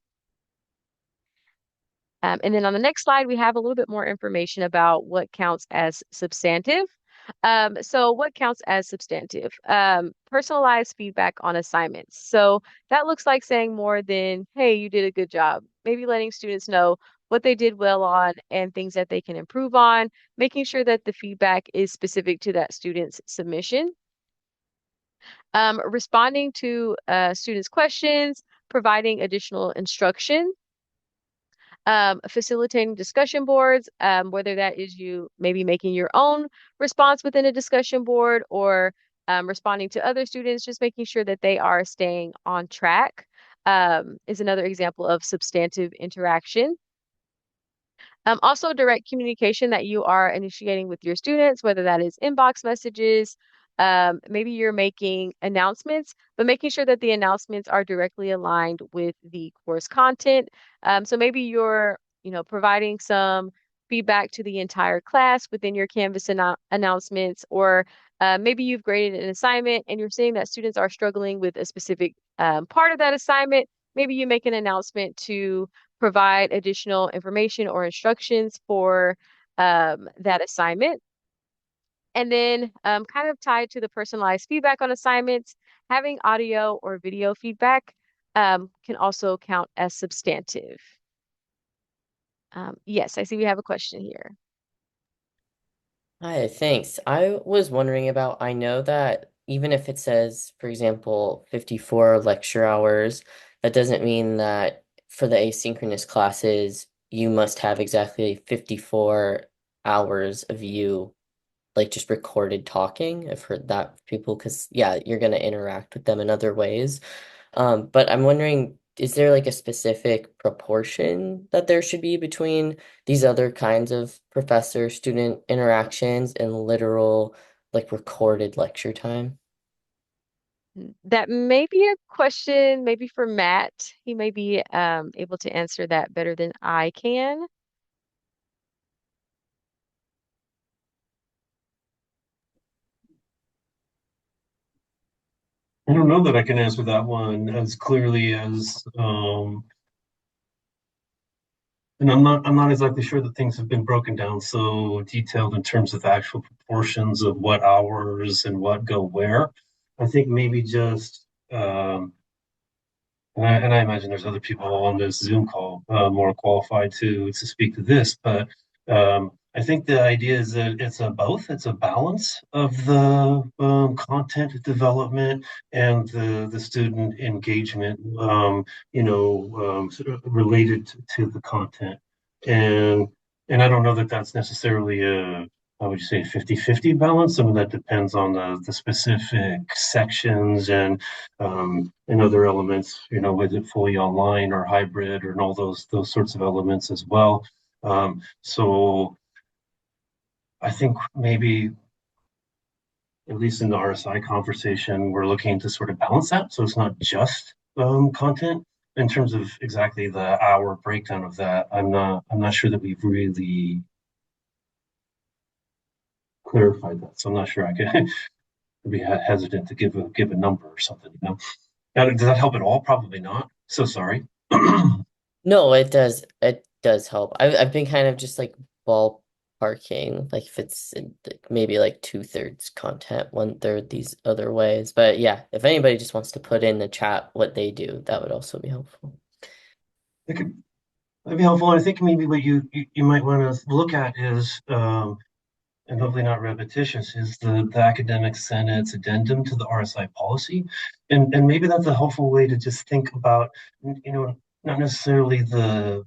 And then on the next slide, we have a little bit more information about what counts as substantive. So what counts as substantive? Personalized feedback on assignments. So that looks like saying more than, hey, you did a good job. Maybe letting students know what they did well on, and things that they can improve on, making sure that the feedback is specific to that student's submission. Responding to students' questions, providing additional instruction, facilitating discussion boards, whether that is you maybe making your own response within a discussion board or responding to other students, just making sure that they are staying on track, is another example of substantive interaction. Also, direct communication that you are initiating with your students, whether that is inbox messages, maybe you're making announcements, but making sure that the announcements are directly aligned with the course content. So maybe you're, providing some feedback to the entire class within your Canvas announcements, or maybe you've graded an assignment and you're seeing that students are struggling with a specific part of that assignment. Maybe you make an announcement to provide additional information or instructions for that assignment. And then, kind of tied to the personalized feedback on assignments, having audio or video feedback can also count as substantive. Yes, I see we have a question here.
Hi, thanks. I was wondering about, I know that even if it says, for example, 54 lecture hours, that doesn't mean that for the asynchronous classes, you must have exactly 54 hours of you like just recorded talking. I've heard that from people because yeah, you're gonna interact with them in other ways. But I'm wondering, is there like a specific proportion that there should be between these other kinds of professor-student interactions and literal, like recorded lecture time?
That may be a question maybe for Matt. He may be able to answer that better than I can.
I don't know that I can answer that one as clearly as, and I'm not exactly sure that things have been broken down so detailed in terms of actual proportions of what hours and what go where. I think maybe just, and I imagine there's other people on this Zoom call more qualified to speak to this, but I think the idea is that it's a both. It's a balance of the content development and the student engagement, sort of related to the content. And and I don't know that that's necessarily a, how would you say, 50-50 balance. Some of that depends on the specific sections and other elements, with it fully online or hybrid or and all those sorts of elements as well. So I think maybe at least in the RSI conversation, we're looking to sort of balance that. So it's not just content in terms of exactly the hour breakdown of that. I'm not sure that we've really clarified that. So I'm not sure I could be hesitant to give a number or something. Now, does that help at all? Probably not. So sorry.
No, it does. It does help. I've been kind of just like ballparking, like if it's maybe like two-thirds content, one-third these other ways. But yeah, if anybody just wants to put in the chat what they do, that would also be helpful.
That'd be helpful. And I think maybe what you might want to look at is, and hopefully not repetitious, is the academic senate's addendum to the RSI policy, and maybe that's a helpful way to just think about, not necessarily the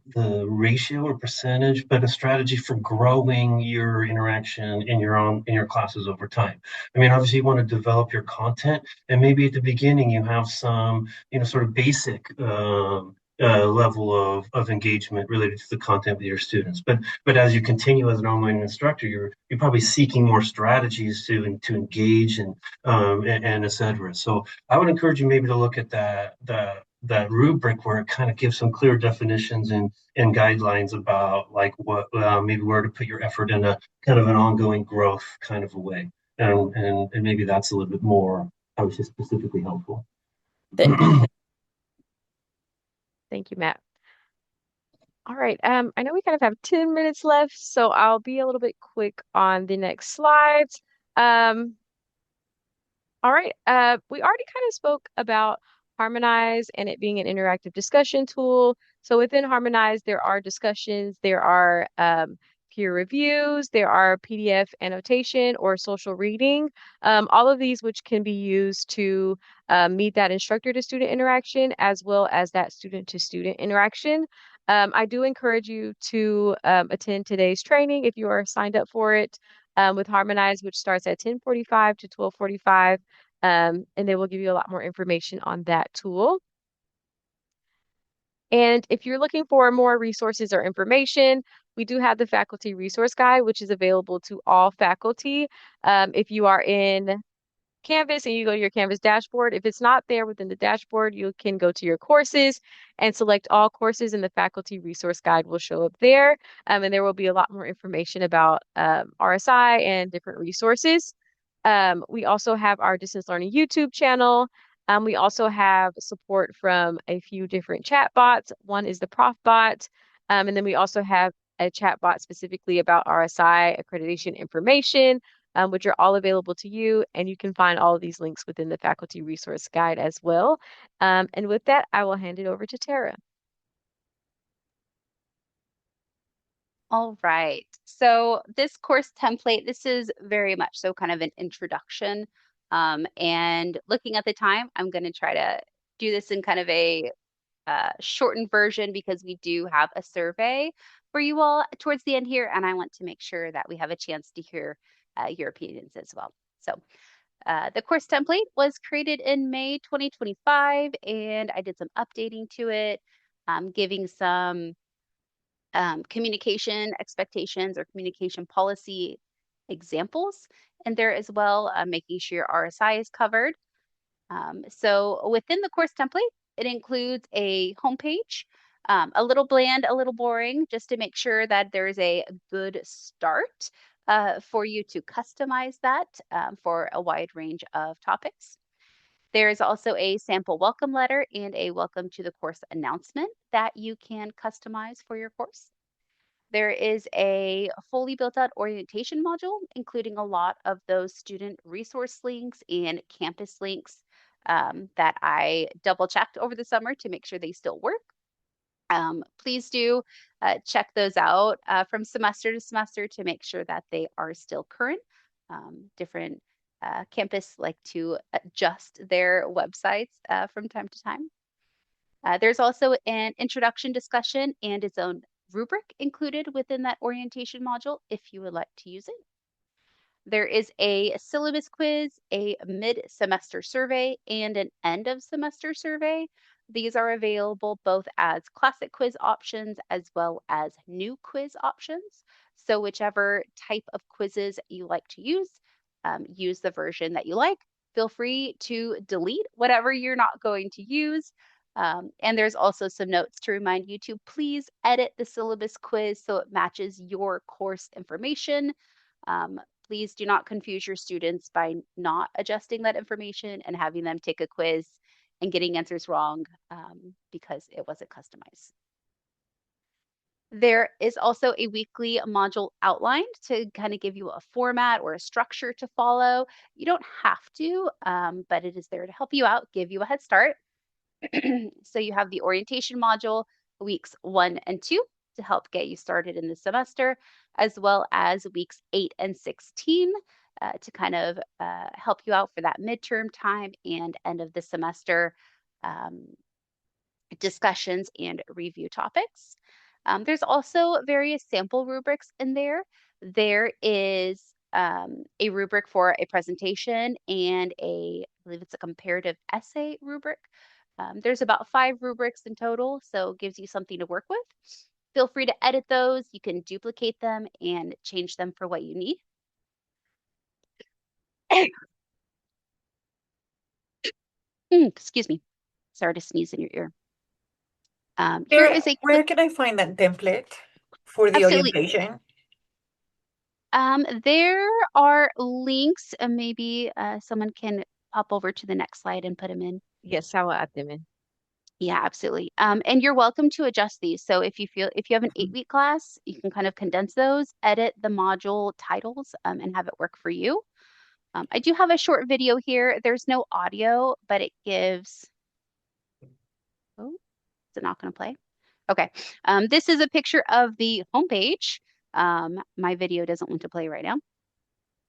ratio or percentage, but a strategy for growing your interaction in your classes over time. I mean, obviously you want to develop your content, and maybe at the beginning you have some, sort of basic level of engagement related to the content with your students. But as you continue as an online instructor, you're probably seeking more strategies to engage and et cetera. So I would encourage you maybe to look at that rubric where it kind of gives some clear definitions and guidelines about like what maybe where to put your effort in a kind of an ongoing growth kind of a way. And maybe that's a little bit more, I would say, specifically helpful.
Thank you, Matt. All right. I know we kind of have 10 minutes left, so I'll be a little bit quick on the next slides. All right. We already kind of spoke about Harmonize and it being an interactive discussion tool. So within Harmonize, there are discussions, there are peer reviews, there are PDF annotation or social reading, all of these which can be used to meet that instructor to student interaction as well as that student to student interaction. I do encourage you to attend today's training if you are signed up for it with Harmonize, which starts at 10:45 to 12:45, and they will give you a lot more information on that tool. And if you're looking for more resources or information, we do have the faculty resource guide, which is available to all faculty. If you are in Canvas and you go to your Canvas dashboard, if it's not there within the dashboard, you can go to your courses and select all courses, and the faculty resource guide will show up there. And there will be a lot more information about RSI and different resources. We also have our distance learning YouTube channel. We also have support from a few different chat bots. One is the Prof bot. And then we also have a chat bot specifically about RSI accreditation information, which are all available to you. And you can find all of these links within the faculty resource guide as well. And with that, I will hand it over to Tara.
All right. So this course template, this is very much so kind of an introduction. And looking at the time, I'm going to try to do this in kind of a shortened version because we do have a survey for you all towards the end here, and I want to make sure that we have a chance to hear your opinions as well. So the course template was created in May 2025, and I did some updating to it, giving some communication expectations or communication policy examples in there as well, making sure your RSI is covered. So within the course template, it includes a homepage, a little bland, a little boring, just to make sure that there's a good start for you to customize that for a wide range of topics. There is also a sample welcome letter and a welcome to the course announcement that you can customize for your course. There is a fully built out orientation module, including a lot of those student resource links and campus links that I double checked over the summer to make sure they still work. Please do check those out from semester to semester to make sure that they are still current. Different campus like to adjust their websites from time to time. There's also an introduction discussion and its own rubric included within that orientation module if you would like to use it. There is a syllabus quiz, a mid-semester survey, and an end-of-semester survey. These are available both as classic quiz options as well as new quiz options. So whichever type of quizzes you like to use the version that you like. Feel free to delete whatever you're not going to use. And there's also some notes to remind you to please edit the syllabus quiz so it matches your course information. Please do not confuse your students by not adjusting that information and having them take a quiz and getting answers wrong because it wasn't customized. There is also a weekly module outlined to kind of give you a format or a structure to follow. You don't have to, but it is there to help you out, give you a head start. So you have the orientation module, weeks 1 and 2 to help get you started in the semester, as well as weeks 8 and 16 to kind of help you out for that midterm time and end of the semester discussions and review topics. There's also various sample rubrics in there. There is a rubric for a presentation and I believe it's a comparative essay rubric. There's about 5 rubrics in total, so it gives you something to work with. Feel free to edit those. You can duplicate them and change them for what you need. Excuse me. Sorry to sneeze in your ear. Here is a
Where can I find that template for the
absolutely.
orientation?
There are links, and maybe someone can pop over to the next slide and put them in.
Yes, I will add them in.
Yeah, absolutely. And you're welcome to adjust these. So if you have an 8-week class, you can kind of condense those, edit the module titles, and have it work for you. I do have a short video here. There's no audio, but it gives. Oh, is it not going to play? Okay. This is a picture of the homepage. My video doesn't want to play right now,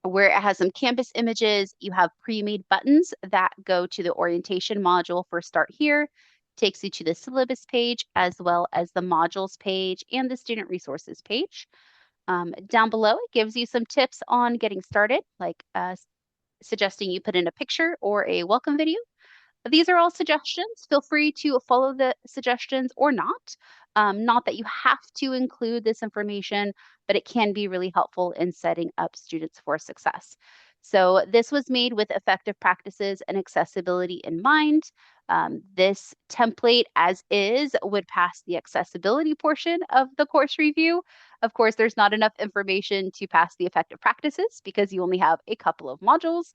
where it has some campus images. You have pre-made buttons that go to the orientation module for Start Here, takes you to the syllabus page, as well as the modules page and the student resources page. Down below, it gives you some tips on getting started, like suggesting you put in a picture or a welcome video. These are all suggestions. Feel free to follow the suggestions or not. Not that you have to include this information, but it can be really helpful in setting up students for success. So this was made with effective practices and accessibility in mind. This template as is would pass the accessibility portion of the course review. Of course, there's not enough information to pass the effective practices because you only have a couple of modules.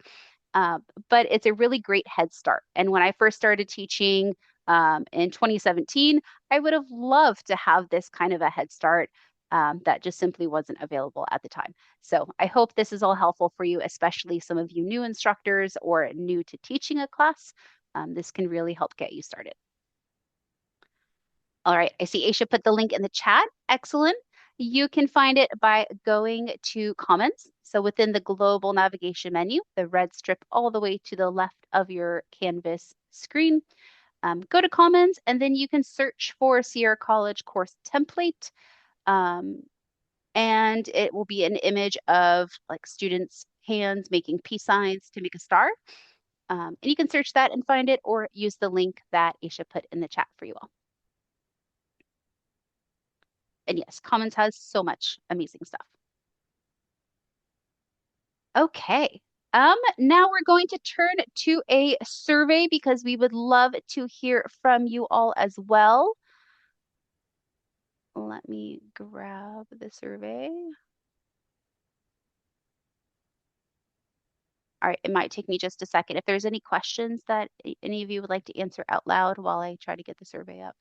But it's a really great head start. And when I first started teaching in 2017, I would have loved to have this kind of a head start that just simply wasn't available at the time. So I hope this is all helpful for you, especially some of you new instructors or new to teaching a class. This can really help get you started. All right, I see Aisha put the link in the chat. Excellent. You can find it by going to comments. So within the global navigation menu, the red strip all the way to the left of your Canvas screen, go to comments, and then you can search for Sierra College course template. And it will be an image of like students' hands making peace signs to make a star. And you can search that and find it, or use the link that Aisha put in the chat for you all. And yes, Commons has so much amazing stuff. Okay. Now we're going to turn to a survey because we would love to hear from you all as well. Let me grab the survey. All right, it might take me just a second. If there's any questions that any of you would like to answer out loud while I try to get the survey up.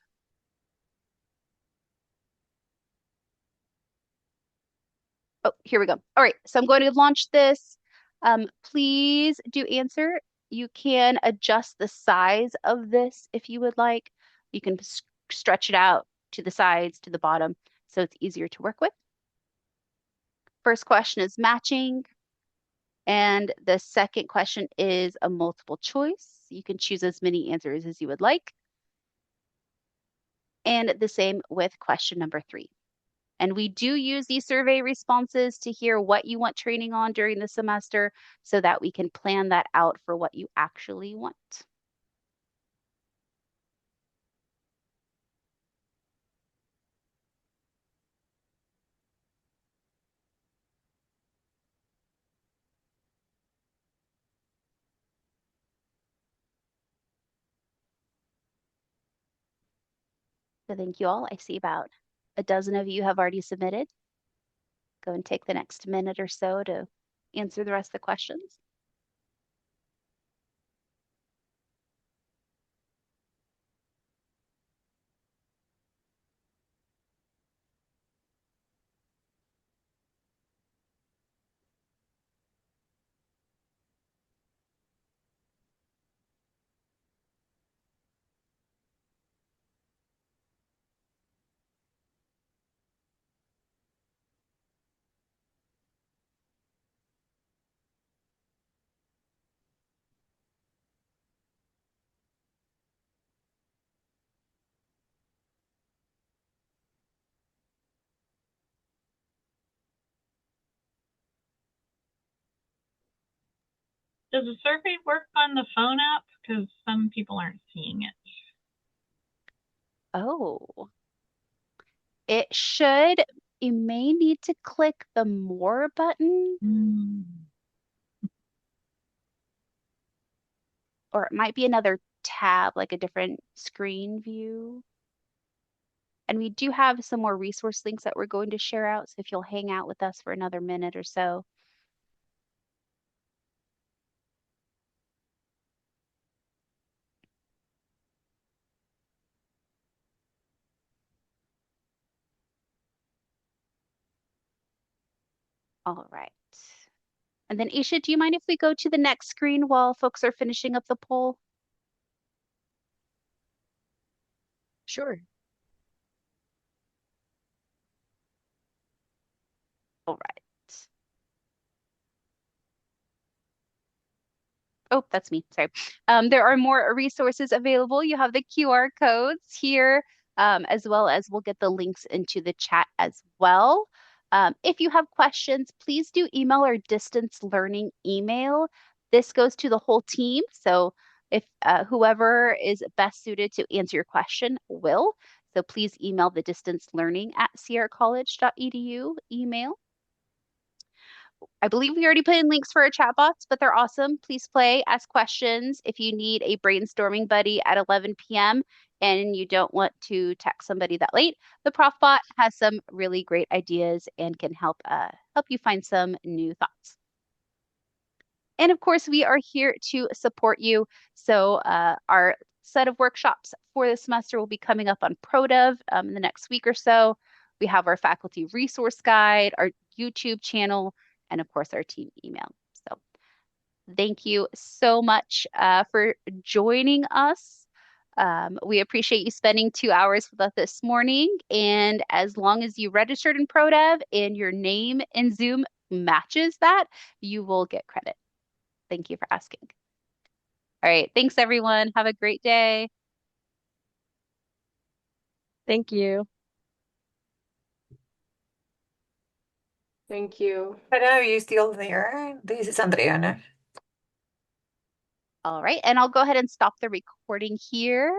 Oh, here we go. All right, so I'm going to launch this. Please do answer. You can adjust the size of this if you would like. You can stretch it out to the sides, to the bottom, so it's easier to work with. First question is matching. And the second question is a multiple choice. You can choose as many answers as you would like. And the same with question number 3. And we do use these survey responses to hear what you want training on during the semester so that we can plan that out for what you actually want. So thank you all. I see about a dozen of you have already submitted. Go and take the next minute or so to answer the rest of the questions.
Does the survey work on the phone app? Because some people aren't seeing it.
Oh, it should. You may need to click the More button. Or it might be another tab, like a different screen view. And we do have some more resource links that we're going to share out. So if you'll hang out with us for another minute or so. All right. And then Isha, do you mind if we go to the next screen while folks are finishing up the poll?
Sure.
All right. Oh, that's me. Sorry. There are more resources available. You have the QR codes here, as well as we'll get the links into the chat as well. If you have questions, please do email our distance learning email. This goes to the whole team. So if whoever is best suited to answer your question will. So please email the distance learning at sierracollege.edu email. I believe we already put in links for our chat bots, but they're awesome. Please play, ask questions. If you need a brainstorming buddy at 11 p.m. and you don't want to text somebody that late, the Prof Bot has some really great ideas and can help you find some new thoughts. And of course, we are here to support you. So our set of workshops for the semester will be coming up on ProDev in the next week or so. We have our faculty resource guide, our YouTube channel, and of course, our team email. So thank you so much for joining us. We appreciate you spending 2 hours with us this morning. And as long as you registered in ProDev and your name in Zoom matches that, you will get credit. Thank you for asking. All right. Thanks, everyone. Have a great day.
Thank you.
Thank you.
But are you still there? This is Adriana.
All right. And I'll go ahead and stop the recording here.